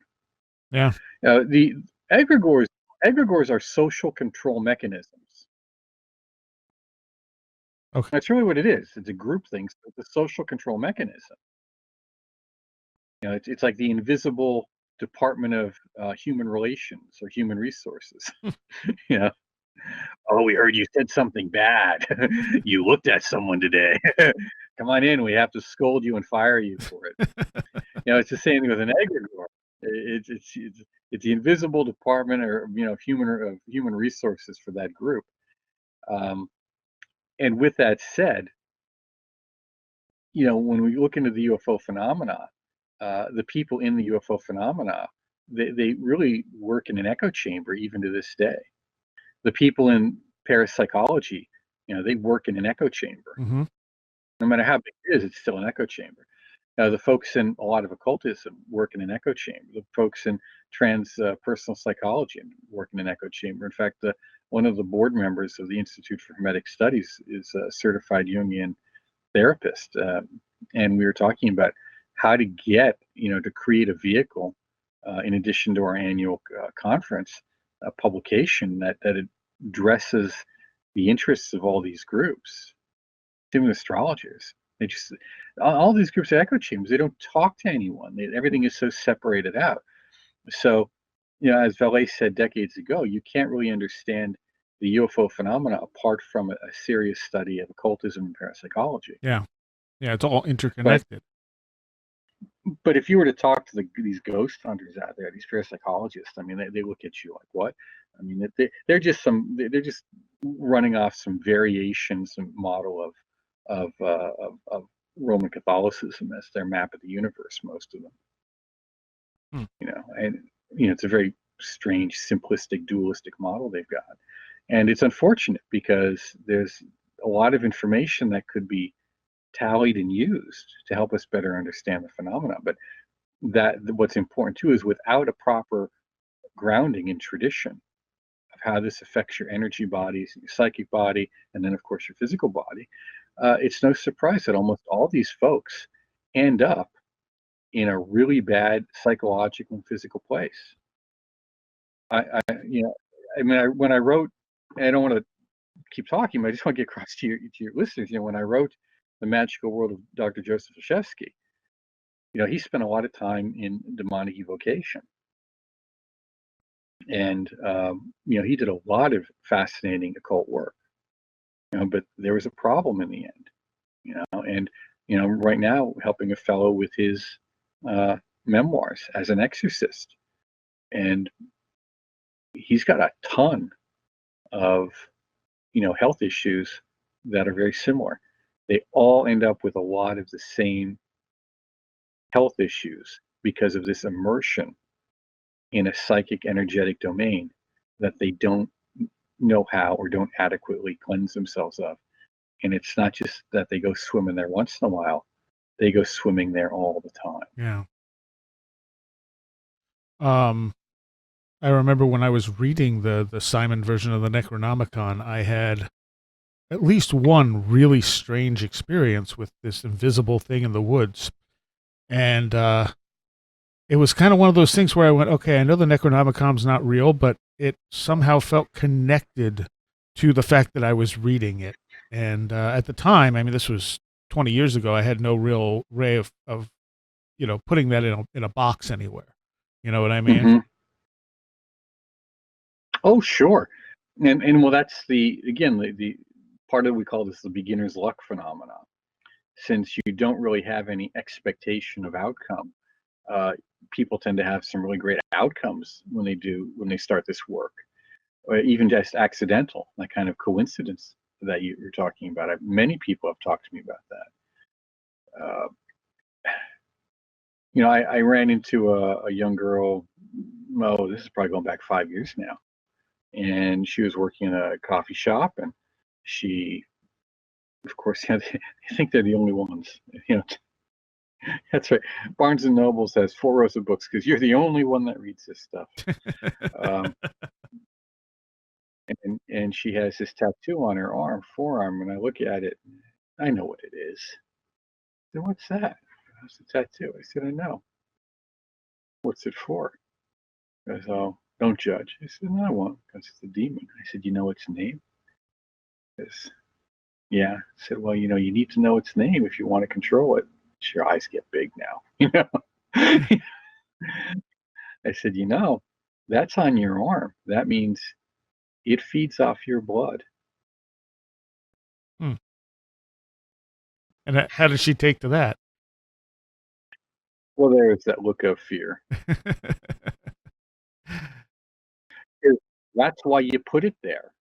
A: Yeah.
C: The egregores are social control mechanisms.
A: Okay.
C: That's really what it is. It's a group thing. So it's a social control mechanism. It's like the invisible Department of Human Relations or Human Resources. you know, oh, we heard you said something bad. You looked at someone today. Come on in. We have to scold you and fire you for it. It's the same thing with an egregore. It's the invisible department or human resources for that group. And with that said, when we look into the UFO phenomena, the people in the UFO phenomena, they really work in an echo chamber even to this day. The people in parapsychology, they work in an echo chamber.
A: Mm-hmm.
C: No matter how big it is, it's still an echo chamber. The folks in a lot of occultism work in an echo chamber. The folks in transpersonal psychology work in an echo chamber. In fact, one of the board members of the Institute for Hermetic Studies is a certified Jungian therapist, and we were talking about how to get, to create a vehicle, in addition to our annual conference, a publication that addresses the interests of all these groups, even astrologers. They just all these groups are echo chambers. They don't talk to anyone. Everything is so separated out. So, as Vallée said decades ago, you can't really understand the UFO phenomena apart from a serious study of occultism and parapsychology.
A: Yeah. Yeah. It's all
C: But
A: interconnected.
C: but if you were to talk to these ghost hunters out there, these parapsychologists, I mean, they look at you like, what? I mean, they're just running off some variation, some model of Roman Catholicism as their map of the universe. Most of them,
A: Hmm.
C: and it's a very strange, simplistic, dualistic model they've got, and it's unfortunate because there's a lot of information that could be tallied and used to help us better understand the phenomena. But what's important too is without a proper grounding in tradition of how this affects your energy bodies, your psychic body, and then of course your physical body, it's no surprise that almost all these folks end up in a really bad psychological and physical place. I mean, when I wrote, I don't want to keep talking, but I just want to get across to your listeners. When I wrote The Magical World of Dr. Joseph Olszewski, he spent a lot of time in demonic evocation. And, he did a lot of fascinating occult work, but there was a problem in the end, and, right now helping a fellow with his memoirs as an exorcist. And he's got a ton of, health issues that are very similar. They all end up with a lot of the same health issues because of this immersion in a psychic energetic domain that they don't know how or don't adequately cleanse themselves of. And it's not just that they go swimming there once in a while, they go swimming there all the time.
A: Yeah. I remember when I was reading the Simon version of the Necronomicon, I had at least one really strange experience with this invisible thing in the woods. And it was kind of one of those things where I went, okay, I know the Necronomicon's not real, but it somehow felt connected to the fact that I was reading it. And at the time, I mean, this was 20 years ago, I had no real way of putting that in a box anywhere. You know what I mean?
C: Mm-hmm. Oh, sure. And well, that's the part of we call this the beginner's luck phenomenon. Since you don't really have any expectation of outcome, people tend to have some really great outcomes when they start this work, or even just accidental, that kind of coincidence that you're talking about. Many people have talked to me about that. I ran into a young girl. Oh, this is probably going back 5 years now, and she was working in a coffee shop, and she, of course, they think they're the only ones. That's right. Barnes and Noble has 4 rows of books because you're the only one that reads this stuff. And she has this tattoo on her forearm, and I look at it. I know what it is. Then what's that? That's a tattoo. I said, I know. What's it for? I said, oh, don't judge. I said, no, I won't, because it's a demon. I said, you know its name? Says, yeah. I said, well, you need to know its name if you want to control it. Your eyes get big now. I said, that's on your arm. That means it feeds off your blood.
A: Hmm. And how did she take to that?
C: Well, there is that look of fear. That's why you put it there.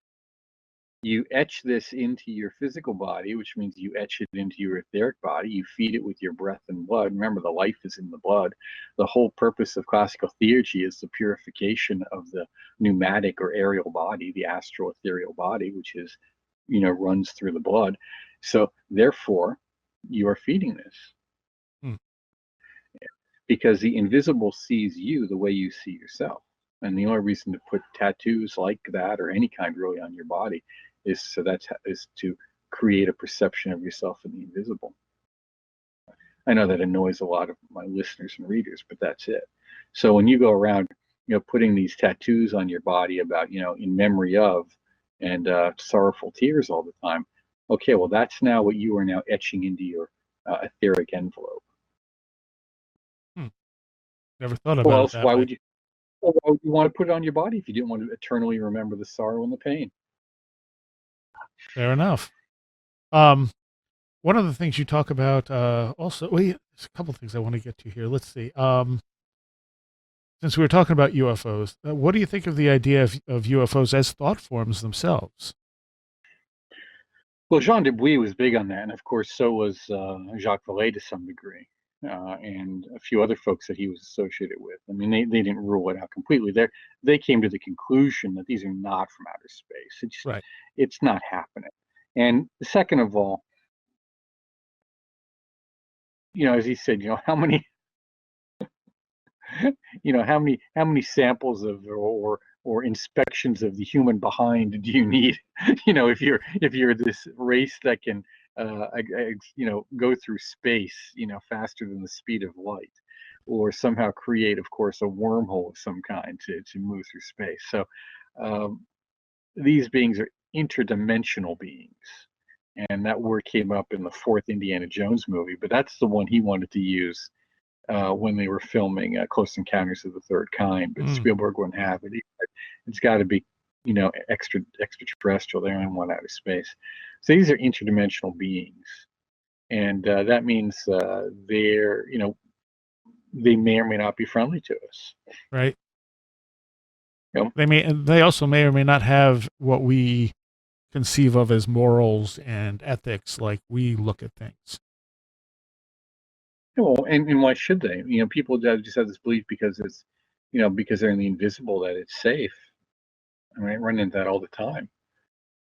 C: You etch this into your physical body, which means you etch it into your etheric body. You feed it with your breath and blood. Remember, the life is in the blood. The whole purpose of classical theurgy is the purification of the pneumatic or aerial body, the astral ethereal body, which is, runs through the blood. So therefore, you are feeding this. Because the invisible sees you the way you see yourself. And the only reason to put tattoos like that or any kind really on your body is to create a perception of yourself in the invisible. I know that annoys a lot of my listeners and readers, but that's it. So when you go around, putting these tattoos on your body about, in memory of, and sorrowful tears all the time, okay, well, that's now what you are now etching into your etheric envelope.
A: Never thought about it that way.
C: Why would you want to put it on your body if you didn't want to eternally remember the sorrow and the pain?
A: Fair enough. One of the things you talk about also, there's a couple things I want to get to here. Let's see. Since we were talking about UFOs, what do you think of the idea of UFOs as thought forms themselves?
C: Well, Jean Dubuis was big on that, and of course, so was Jacques Vallée to some degree, and a few other folks that he was associated with. I mean, they didn't rule it out completely. They came to the conclusion that these are not from outer space. It's not happening. And second of all, as he said, how many, how many samples of or inspections of the human behind do you need? If you're this race that can go through space, faster than the speed of light, or somehow create, of course, a wormhole of some kind to move through space. So these beings are interdimensional beings. And that word came up in the 4th Indiana Jones movie, but that's the one he wanted to use when they were filming Close Encounters of the Third Kind. But Spielberg wouldn't have it. It's got to be, extraterrestrial. They don't want outer space. So these are interdimensional beings, and that means they're, they may or may not be friendly to us.
A: Right. They also may or may not have what we conceive of as morals and ethics, like we look at things.
C: Well, and why should they? People just have this belief because it's, because they're in the invisible, that it's safe. I mean, I run into that all the time.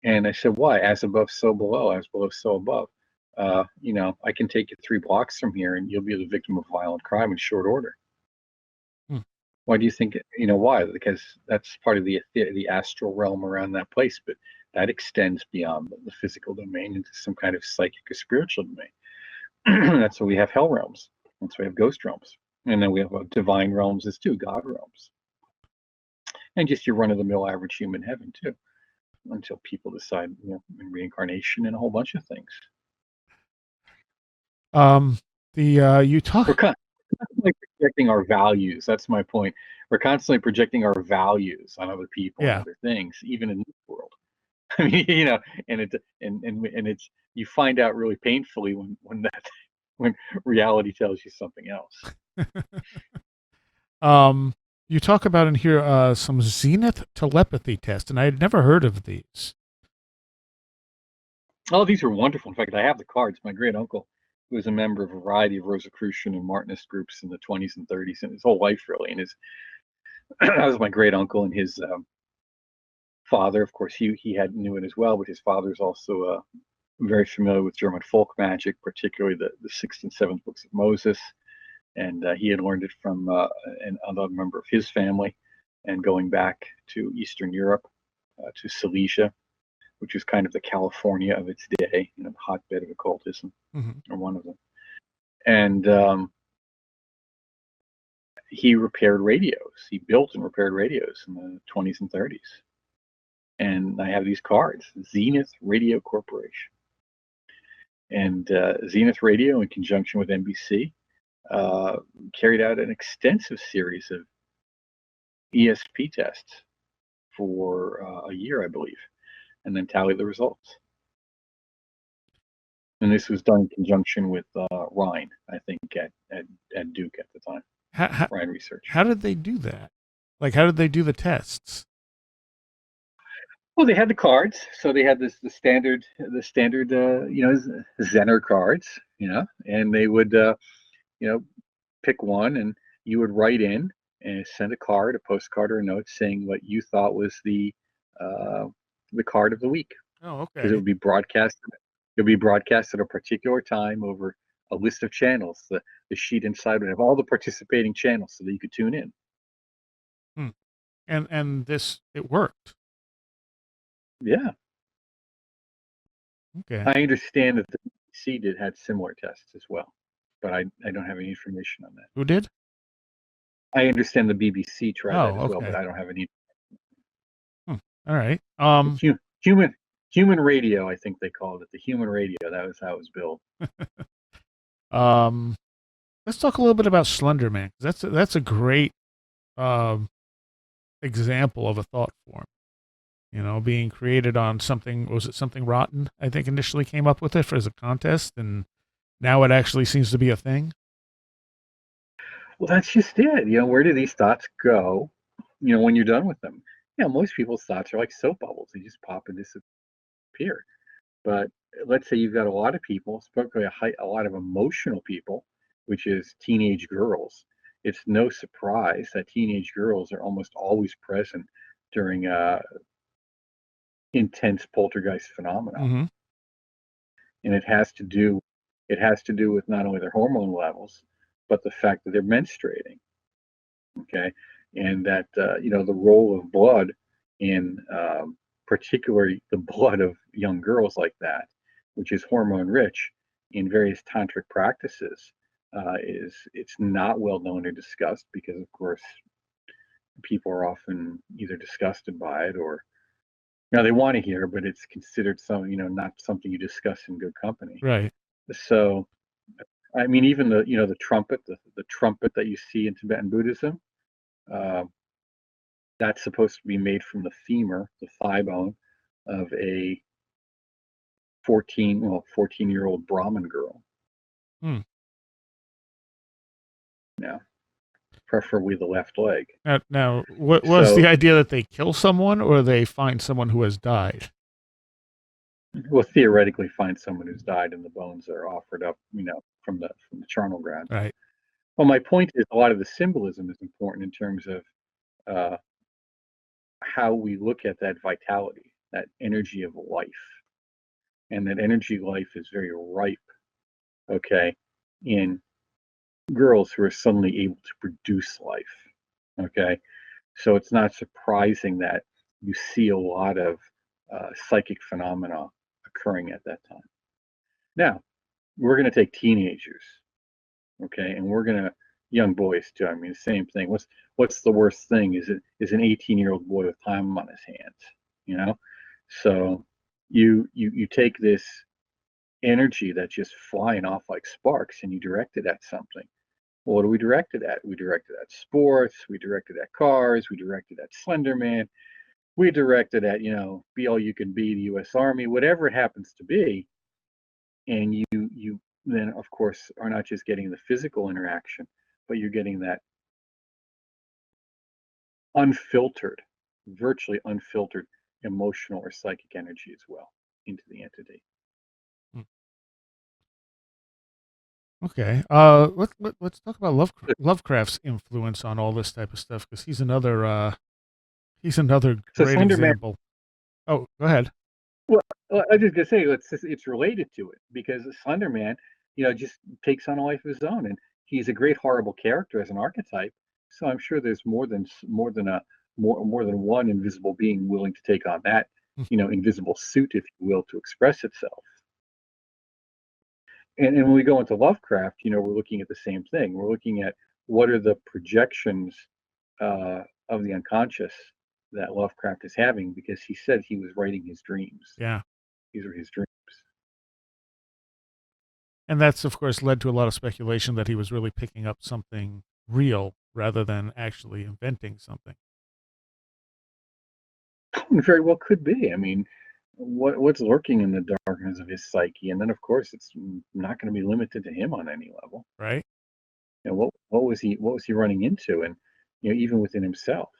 C: And I said, why? As above, so below. As below, so above. I can take you 3 blocks from here, and you'll be the victim of violent crime in short order.
A: Hmm.
C: Why do you think? Why? Because that's part of the astral realm around that place, but that extends beyond the physical domain into some kind of psychic or spiritual domain. That's why we have hell realms. That's why we have ghost realms, and then we have divine realms as too, God realms, and just your run-of-the-mill average human heaven too. Until people decide, in reincarnation and a whole bunch of things.
A: You talk.
C: We're constantly projecting our values. That's my point. We're constantly projecting our values on other people and other things, even in this world. I mean, and it's you find out really painfully when reality tells you something else.
A: You talk about in here some zenith telepathy tests, and I had never heard of these.
C: Oh, these are wonderful. In fact, I have the cards. My great uncle, who was a member of a variety of Rosicrucian and Martinist groups in the 20s and 30s, and his whole life really. And that was my great uncle, and his father, of course, he knew it as well. But his father is also very familiar with German folk magic, particularly the 6th and 7th books of Moses. And he had learned it from another member of his family, and going back to Eastern Europe, to Silesia, which is kind of the California of its day, the hotbed of occultism, or one of them. And he repaired radios. He built and repaired radios in the 20s and 30s. And I have these cards, Zenith Radio Corporation. And Zenith Radio, in conjunction with NBC, carried out an extensive series of ESP tests for a year, I believe, and then tally the results. And this was done in conjunction with Rhine, I think, at Duke at the time. Rhine Research.
A: How did they do that? Like, how did they do the tests?
C: Well, they had the cards, so they had the standard Zener cards, and they would pick one, and you would write in and send a postcard or a note saying what you thought was the card of the week.
A: Oh, okay.
C: Because it would be broadcast. It would be broadcast at a particular time over a list of channels. The sheet inside would have all the participating channels so that you could tune in.
A: And it worked.
C: Yeah.
A: Okay.
C: I understand that the BBC had similar tests as well, but I don't have any information on that.
A: Who did?
C: I understand the BBC tried that as well, but I don't have any.
A: All right.
C: Human radio, I think they called it, the human radio. That was how it was billed.
A: Let's talk a little bit about Slenderman. That's a great example of a thought form. Being created on something. Was it something rotten? I think initially came up with it as a contest, and now it actually seems to be a thing.
C: Well, that's just it. Where do these thoughts go? When you're done with them. Most people's thoughts are like soap bubbles. They just pop and disappear. But let's say you've got a lot of people, especially a lot of emotional people, which is teenage girls. It's no surprise that teenage girls are almost always present during intense poltergeist phenomena. And it has to do with not only their hormone levels, but the fact that they're menstruating. Okay. And that the role of blood in particularly the blood of young girls like that, which is hormone rich, in various tantric practices, it's not well known or discussed because, of course, people are often either disgusted by it or they want to hear, but it's considered not something you discuss in good company.
A: Right.
C: So, I mean, even the trumpet, the trumpet that you see in Tibetan Buddhism, that's supposed to be made from the femur, the thigh bone, of a 14-year-old Brahmin girl. Yeah, preferably the left leg.
A: Now, what was the idea, that they kill someone or they find someone who has died?
C: Well, theoretically, find someone who's died, and the bones are offered up, from the charnel ground.
A: Right.
C: Well, my point is a lot of the symbolism is important in terms of uh, how we look at that vitality, that energy of life, and that energy life is very ripe. Okay, in girls who are suddenly able to produce life. Okay, so it's not surprising that you see a lot of psychic phenomena occurring at that time. Now, we're going to take teenagers, okay, and we're going to young boys too. I mean, same thing. What's the worst thing? Is an 18-year-old boy with time on his hands, you know? So you take this energy that's just flying off like sparks and you direct it at something. Well, what do we direct it at? We direct it at sports, we direct it at cars, we direct it at Slenderman, we direct it at, be all you can be, the US Army, whatever it happens to be. And you then of course are not just getting the physical interaction, but you're getting that unfiltered, virtually unfiltered emotional or psychic energy as well into the entity.
A: Hmm. Okay. Let's talk about Lovecraft's influence on all this type of stuff, because he's another
C: So
A: great
C: Slenderman,
A: example. Oh, go ahead.
C: well, I was just gonna say it's related to it because Slenderman, just takes on a life of his own, and he's a great horrible character as an archetype. So I'm sure there's more than one invisible being willing to take on that, invisible suit, if you will, to express itself. And when we go into Lovecraft, we're looking at the same thing. We're looking at what are the projections of the unconscious that Lovecraft is having because he said he was writing his dreams.
A: Yeah.
C: These are his dreams.
A: And that's, of course, led to a lot of speculation that he was really picking up something real rather than actually inventing something.
C: Very well could be. I mean, what's lurking in the darkness of his psyche? And then, of course, it's not going to be limited to him on any level.
A: Right?
C: What was he running into? And even within himself.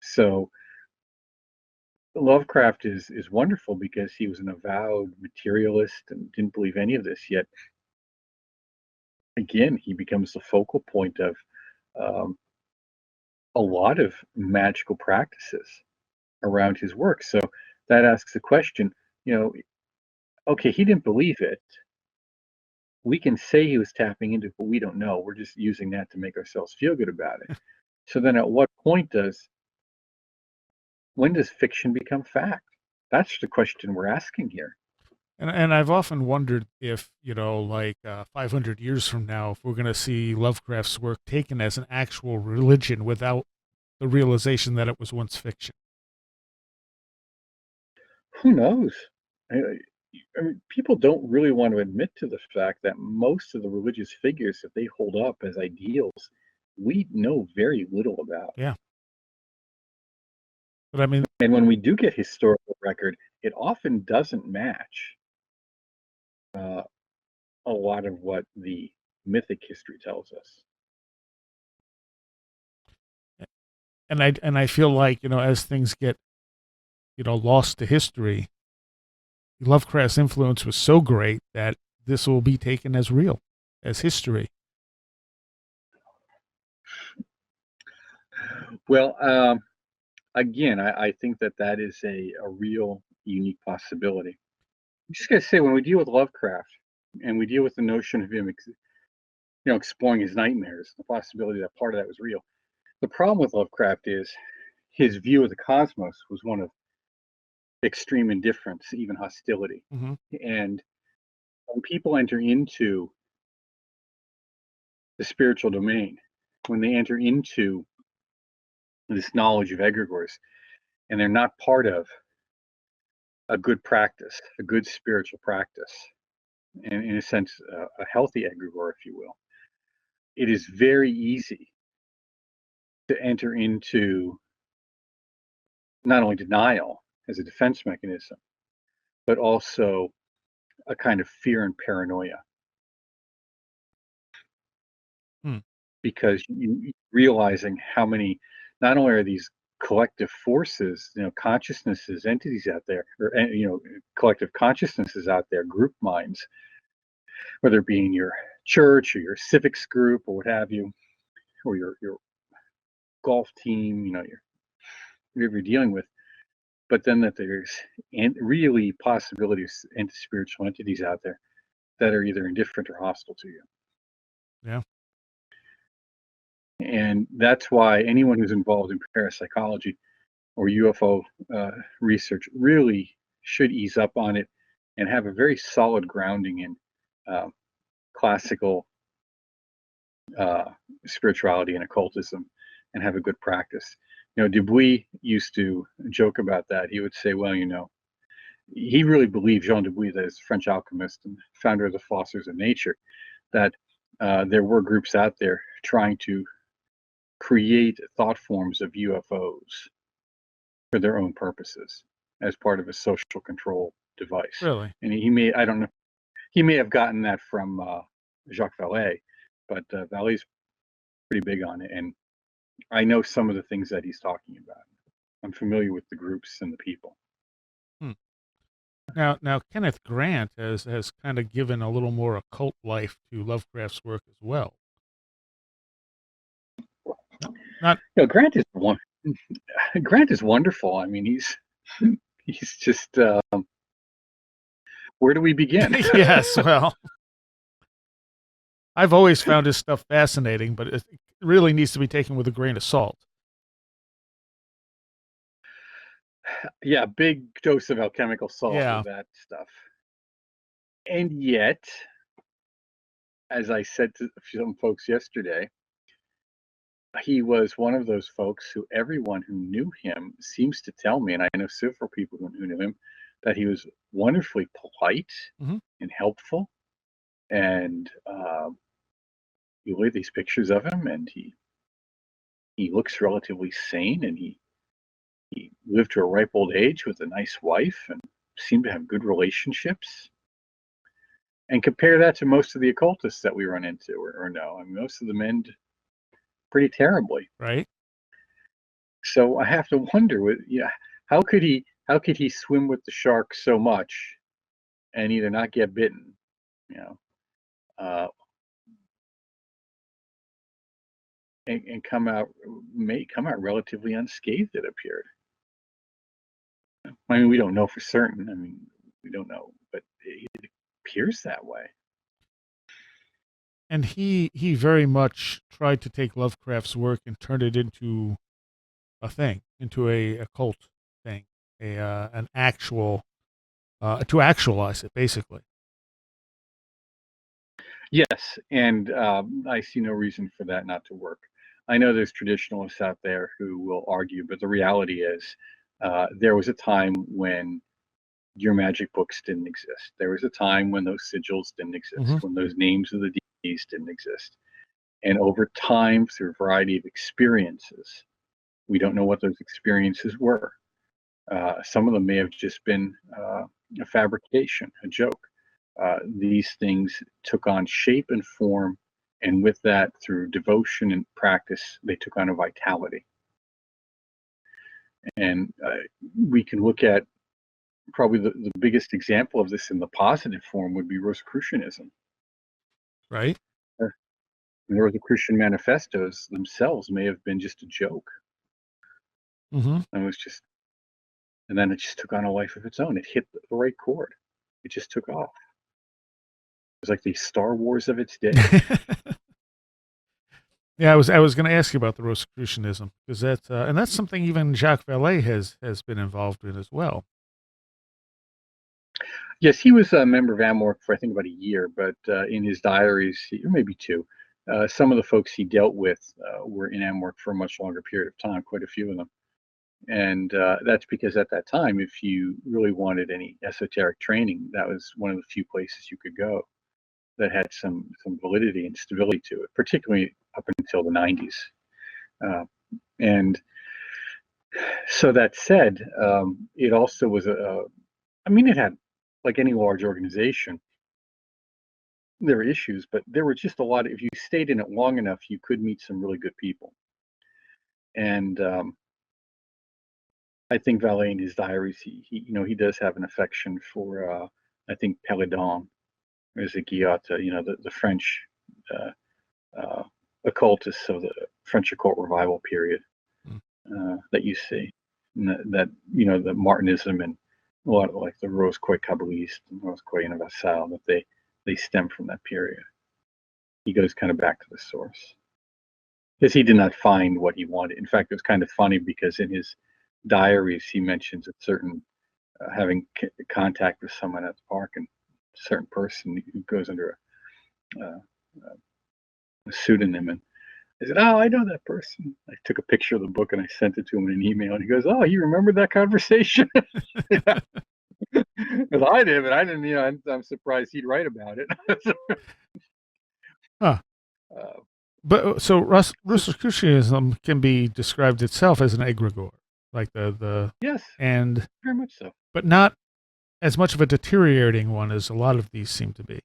C: So Lovecraft is wonderful because he was an avowed materialist and didn't believe any of this. Yet again, he becomes the focal point of um, a lot of magical practices around his work. So that asks the question, okay, he didn't believe it. We can say he was tapping into it, but we don't know. We're just using that to make ourselves feel good about it. So then at what point when does fiction become fact? That's the question we're asking here.
A: And I've often wondered if, 500 years from now, if we're going to see Lovecraft's work taken as an actual religion without the realization that it was once fiction.
C: Who knows? I, I mean, people don't really want to admit to the fact that most of the religious figures that they hold up as ideals, we know very little about.
A: Yeah. But I mean,
C: And when we do get historical record, it often doesn't match uh, a lot of what the mythic history tells us.
A: and I feel like, as things get, lost to history, Lovecraft's influence was so great that this will be taken as real, as history.
C: Well, again, I think that is a real unique possibility. I'm just gonna say when we deal with Lovecraft and we deal with the notion of him, exploring his nightmares, the possibility that part of that was real. The problem with Lovecraft is his view of the cosmos was one of extreme indifference, even hostility.
A: Mm-hmm.
C: And when people enter into the spiritual domain, when they enter into this knowledge of egregores, and they're not part of a good practice, a good spiritual practice, and in a sense, a healthy egregore, if you will, it is very easy to enter into not only denial as a defense mechanism, but also a kind of fear and paranoia.
A: Hmm.
C: Because you realizing how many, not only are these collective forces, consciousnesses, entities out there, or collective consciousnesses out there, group minds, whether it be in your church or your civics group or what have you, or your golf team, whoever you're dealing with, but then that there's really possibilities into spiritual entities out there that are either indifferent or hostile to you.
A: Yeah.
C: And that's why anyone who's involved in parapsychology or UFO research really should ease up on it and have a very solid grounding in uh, classical spirituality and occultism and have a good practice. Dubuis used to joke about that. He would say, well, he really believed, Jean Dubuis, that is French alchemist and founder of the Philosophers of Nature, that there were groups out there trying to create thought forms of UFOs for their own purposes as part of a social control device.
A: Really?
C: And he may, I don't know, he may have gotten that from Jacques Vallée, but Vallée's pretty big on it. And I know some of the things that he's talking about. I'm familiar with the groups and the people.
A: Hmm. Now, Kenneth Grant has kind of given a little more occult life to Lovecraft's work as well. Not
C: Grant is one. Grant is wonderful. I mean, he's just. Where do we begin?
A: yes. Well, I've always found his stuff fascinating, but it really needs to be taken with a grain of salt.
C: Yeah, big dose of alchemical salt
A: Yeah.
C: with that stuff. And yet, as I said to some folks yesterday, he was one of those folks who everyone who knew him seems to tell me, and I know several people who knew him, that he was wonderfully polite
A: Mhm.
C: and helpful. And you look at these pictures of him, and he looks relatively sane, and he lived to a ripe old age with a nice wife and seemed to have good relationships. And compare that to most of the occultists that we run into, or no, I mean, most of them end pretty terribly.
A: Right?
C: So I have to wonder, how could he swim with the sharks so much and either not get bitten, you know, uh, and come out relatively unscathed? It appeared. I mean, we don't know for certain. I mean, we don't know, but it appears that way.
A: And he very much tried to take Lovecraft's work and turn it into a thing, into a occult thing, an actual to actualize it, basically.
C: Yes, and I see no reason for that not to work. I know there's traditionalists out there who will argue, but the reality is, there was a time when your magic books didn't exist. There was a time when those sigils didn't exist,
A: Hmm.
C: when those names of the deities didn't exist. And over time, through a variety of experiences, we don't know what those experiences were. Some of them may have just been a fabrication, a joke. These things took on shape and form, and with that, through devotion and practice, they took on a vitality. And we can look at probably the biggest example of this in the positive form would be Rosicrucianism.
A: Right?
C: The Rosicrucian manifestos themselves may have been just a joke.
A: Hmm.
C: And then it just took on a life of its own. It hit the right chord. It just took off. It was like the Star Wars of its day.
A: Yeah, I was going to ask you about the Rosicrucianism because that's something even Jacques Vallée has been involved in as well.
C: Yes, he was a member of AMORC for I think about a year, but in his diaries, or maybe two, some of the folks he dealt with were in AMORC for a much longer period of time, quite a few of them. And that's because at that time, if you really wanted any esoteric training, that was one of the few places you could go that had some validity and stability to it, particularly up until the 90s. And so that said, it also was I mean, it had, like any large organization, there were issues, but there were just a lot. If you stayed in it long enough, you could meet some really good people. And I think Vallée in his diaries, he does have an affection for, I think Péladan, or is it Guillotte, the French occultists of the French occult revival period that you see. And that the Martinism and a lot of like the Rosicrucian Kabbalist and Rosicrucian Universal, that they stem from that period. He goes kind of back to the source because he did not find what he wanted. In fact, it was kind of funny because in his diaries he mentions a certain having contact with someone at the park, and a certain person who goes under a pseudonym, and I said, "Oh, I know that person." I took a picture of the book and I sent it to him in an email, and he goes, "Oh, you remember that conversation?" Because I did, but I didn't. I'm surprised he'd write about it.
A: Huh. But so Rosicrucianism can be described itself as an egregore, like the
C: yes,
A: and
C: very much so.
A: but not as much of a deteriorating one as a lot of these seem to be.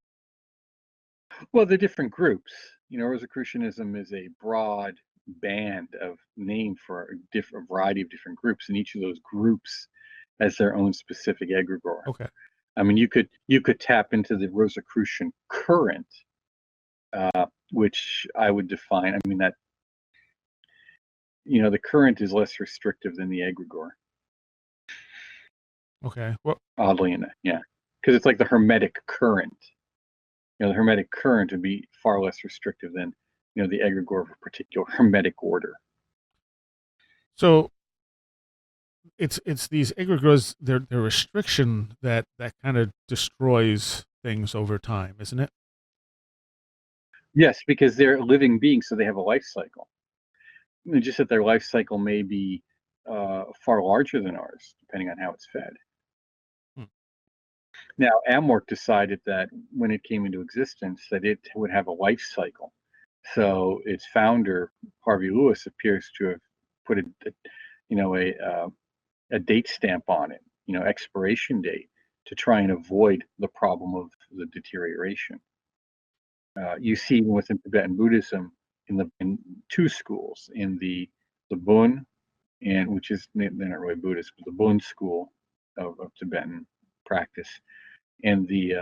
C: Well, the different groups. Rosicrucianism is a broad band of name for a variety of different groups, and each of those groups has their own specific egregore.
A: Okay.
C: I mean, you could tap into the Rosicrucian current, which I would define. I mean that the current is less restrictive than the egregore.
A: Okay. Well,
C: oddly enough, yeah, because it's like the Hermetic current. The Hermetic current would be far less restrictive than the egregore of a particular Hermetic order.
A: so it's these egregores, their restriction that kind of destroys things over time, isn't it?
C: Yes, because they're living beings, so they have a life cycle. Just that their life cycle may be far larger than ours, depending on how it's fed. Now, Amorc decided that when it came into existence, that it would have a life cycle. So its founder, Harvey Lewis, appears to have put a date stamp on it, expiration date, to try and avoid the problem of the deterioration. You see even within Tibetan Buddhism in two schools, in the Bön, and which is they're not really Buddhist, but the Bön school of Tibetan practice, and the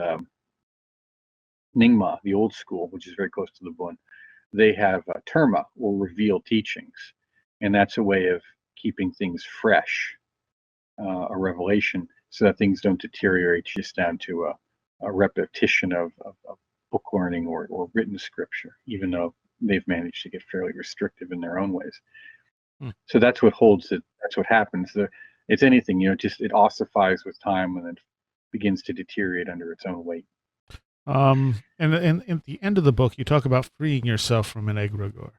C: Nyingma, the old school, which is very close to the Bön. They have terma, or revealed teachings, and that's a way of keeping things fresh, a revelation, so that things don't deteriorate just down to a repetition of book learning or written scripture, even though they've managed to get fairly restrictive in their own ways. So that's what holds it. That's what happens. It's anything, just it ossifies with time and then begins to deteriorate under its own weight.
A: And at the end of the book, you talk about freeing yourself from an egregore.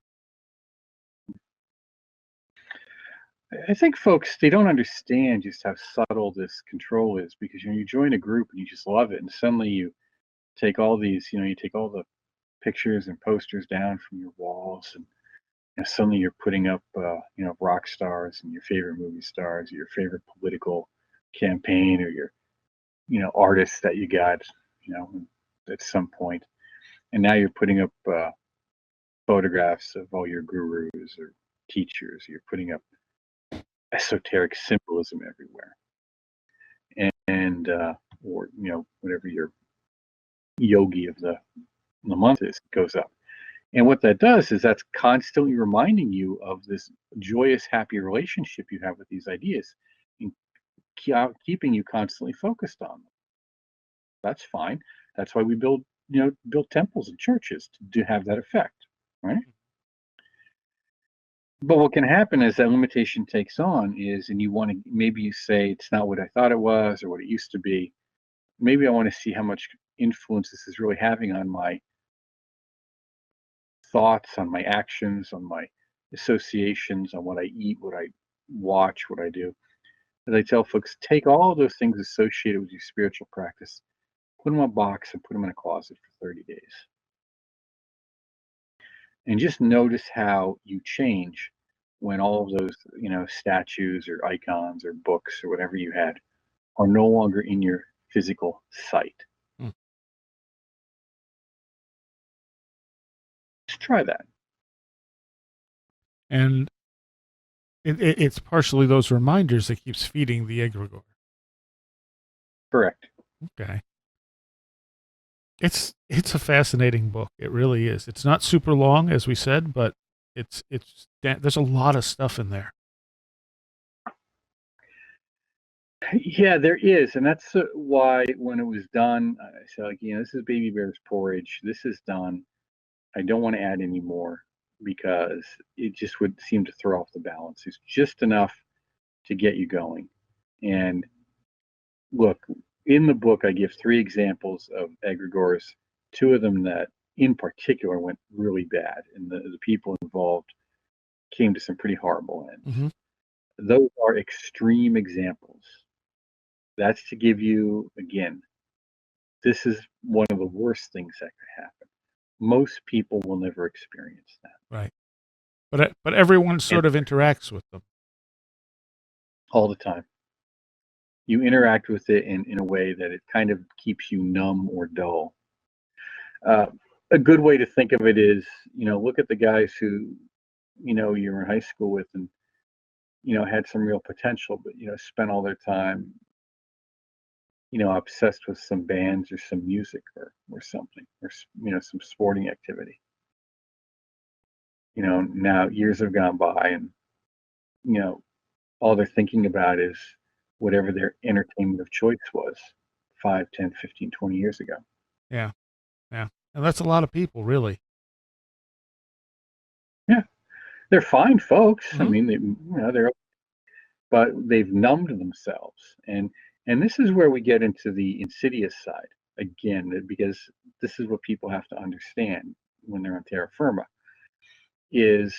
C: I think folks, they don't understand just how subtle this control is, because you join a group and you just love it, and suddenly you take all these, you take all the pictures and posters down from your walls, and suddenly you're putting up, rock stars and your favorite movie stars, or your favorite political campaign, or your, artists that you got, at some point, and now you're putting up photographs of all your gurus or teachers. You're putting up esoteric symbolism everywhere, and or whatever your yogi of the month is goes up. And what that does is that's constantly reminding you of this joyous, happy relationship you have with these ideas, and keeping you constantly focused on them. That's fine. That's why we build temples and churches, to have that effect, right? But what can happen as that limitation takes on is, and maybe you say, it's not what I thought it was or what it used to be. Maybe I want to see how much influence this is really having on my thoughts, on my actions, on my associations, on what I eat, what I watch, what I do. As I tell folks, take all those things associated with your spiritual practice, put them in a box and put them in a closet for 30 days. And just notice how you change when all of those, statues or icons or books or whatever you had are no longer in your physical sight. Just try that.
A: And it's partially those reminders that keeps feeding the egregore.
C: Correct.
A: Okay. It's a fascinating book. It really is. It's not super long, as we said, but there's a lot of stuff in there.
C: Yeah, there is, and that's why when it was done, I said, like, this is Baby Bear's Porridge. This is done. I don't want to add any more because it just would seem to throw off the balance. It's just enough to get you going. And look, in the book, I give 3 examples of egregores, 2 of them that in particular went really bad, and the people involved came to some pretty horrible ends.
A: Mm-hmm.
C: Those are extreme examples. That's to give you, again, this is one of the worst things that could happen. Most people will never experience that.
A: Right. But everyone sort
C: And
A: of interacts with them.
C: all the time. You interact with it in a way that it kind of keeps you numb or dull. A good way to think of it is, look at the guys who, you were in high school with and, had some real potential, but, spent all their time, obsessed with some bands or some music or something, or, some sporting activity. Now years have gone by and, all they're thinking about is whatever their entertainment of choice was 5, 10, 15, 20 years ago.
A: Yeah. Yeah. And that's a lot of people, really.
C: Yeah, they're fine folks. I
A: Mm-hmm.
C: mean, but they've numbed themselves, and this is where we get into the insidious side again, because this is what people have to understand when they're on terra firma is,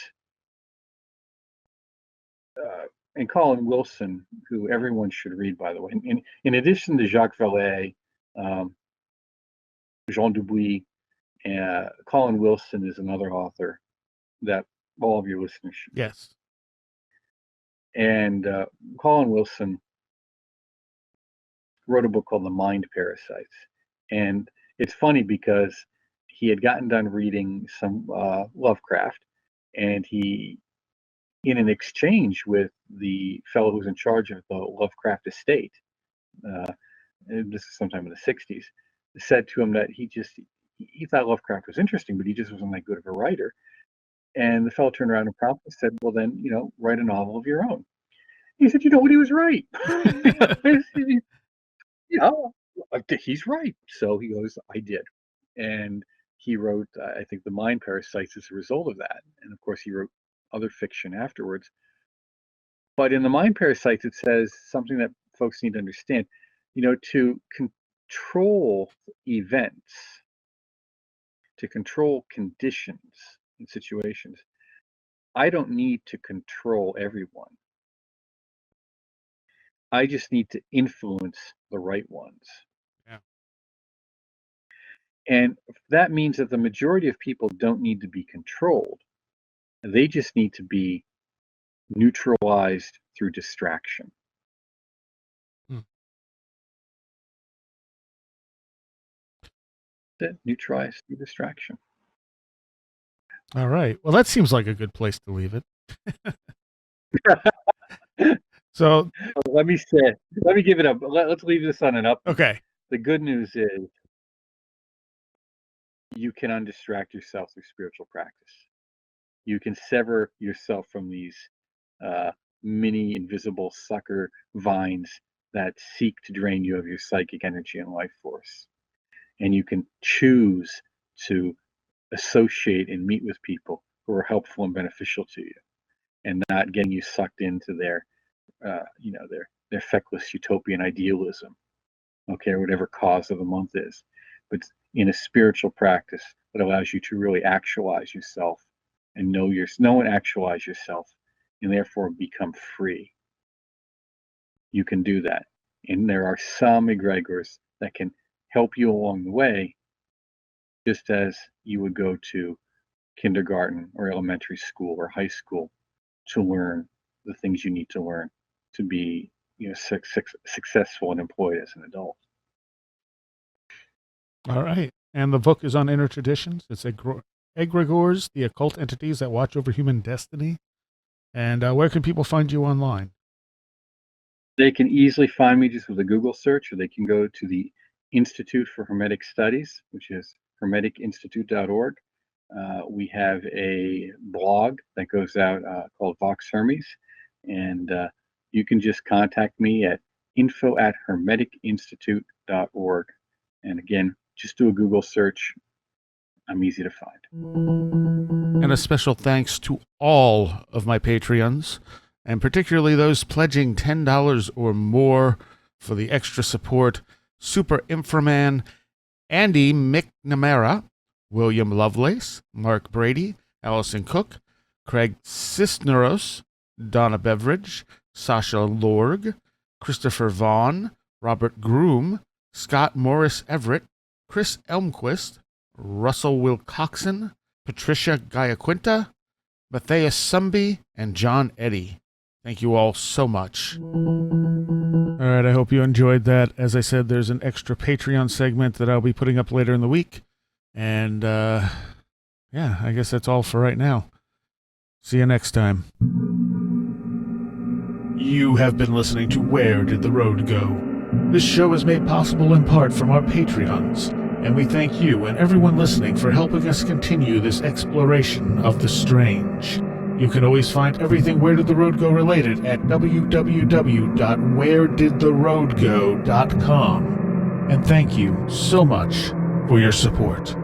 C: and Colin Wilson, who everyone should read, by the way, in addition to Jacques Vallée, um, Jean Dubuis, Colin Wilson is another author that all of your listeners should read.
A: Yes.
C: And Colin Wilson wrote a book called The Mind Parasites. And it's funny because he had gotten done reading some Lovecraft, and he, in an exchange with the fellow who's in charge of the Lovecraft estate, this is sometime in the 60s, said to him that he thought Lovecraft was interesting, but he just wasn't that good of a writer. And the fellow turned around and promptly said, well, then, write a novel of your own. He said, you know what, he was right. He's right. So he goes, I did. And he wrote, I think, The Mind Parasites as a result of that. And of course, he wrote other fiction afterwards. But in The Mind Parasites, it says something that folks need to understand. To control events, to control conditions and situations, I don't need to control everyone. I just need to influence the right ones.
A: Yeah.
C: And that means that the majority of people don't need to be controlled. They just need to be neutralized through distraction.
A: Hmm.
C: Neutralized through distraction.
A: All right. Well, that seems like a good place to leave it. So
C: let me give it up. Let's leave this on an up.
A: Okay.
C: The good news is you can undistract yourself through spiritual practice. You can sever yourself from these mini invisible sucker vines that seek to drain you of your psychic energy and life force. And you can choose to associate and meet with people who are helpful and beneficial to you, and not getting you sucked into their feckless utopian idealism, okay, or whatever cause of the month is, but in a spiritual practice that allows you to really actualize yourself and know and actualize yourself, and therefore become free. You can do that, and there are some egregores that can help you along the way, just as you would go to kindergarten or elementary school or high school to learn the things you need to learn to be successful and employed as an adult.
A: All right. And the book is on inner traditions. It's Egregores, the occult entities that watch over human destiny. And where can people find you online?
C: They can easily find me just with a Google search, or they can go to the Institute for Hermetic Studies, which is hermeticinstitute.org. We have a blog that goes out called Vox Hermes, and you can just contact me at info@hermeticinstitute.org. And again, just do a Google search. I'm easy to find.
A: And a special thanks to all of my Patreons, and particularly those pledging $10 or more for the extra support: Super Inframan, Andy McNamara, William Lovelace, Mark Brady, Allison Cook, Craig Cisneros, Donna Beveridge, Sasha Lorg, Christopher Vaughn, Robert Groom, Scott Morris Everett, Chris Elmquist, Russell Wilcoxon, Patricia Giaquinta, Matthias Sumby, and John Eddy. Thank you all so much. All right, I hope you enjoyed that. As I said, there's an extra Patreon segment that I'll be putting up later in the week. And, yeah, I guess that's all for right now. See you next time. You have been listening to Where Did the Road Go? This show is made possible in part from our Patreons, and we thank you and everyone listening for helping us continue this exploration of the strange. You can always find everything Where Did the Road Go related at www.wheredidtheroadgo.com. And thank you so much for your support.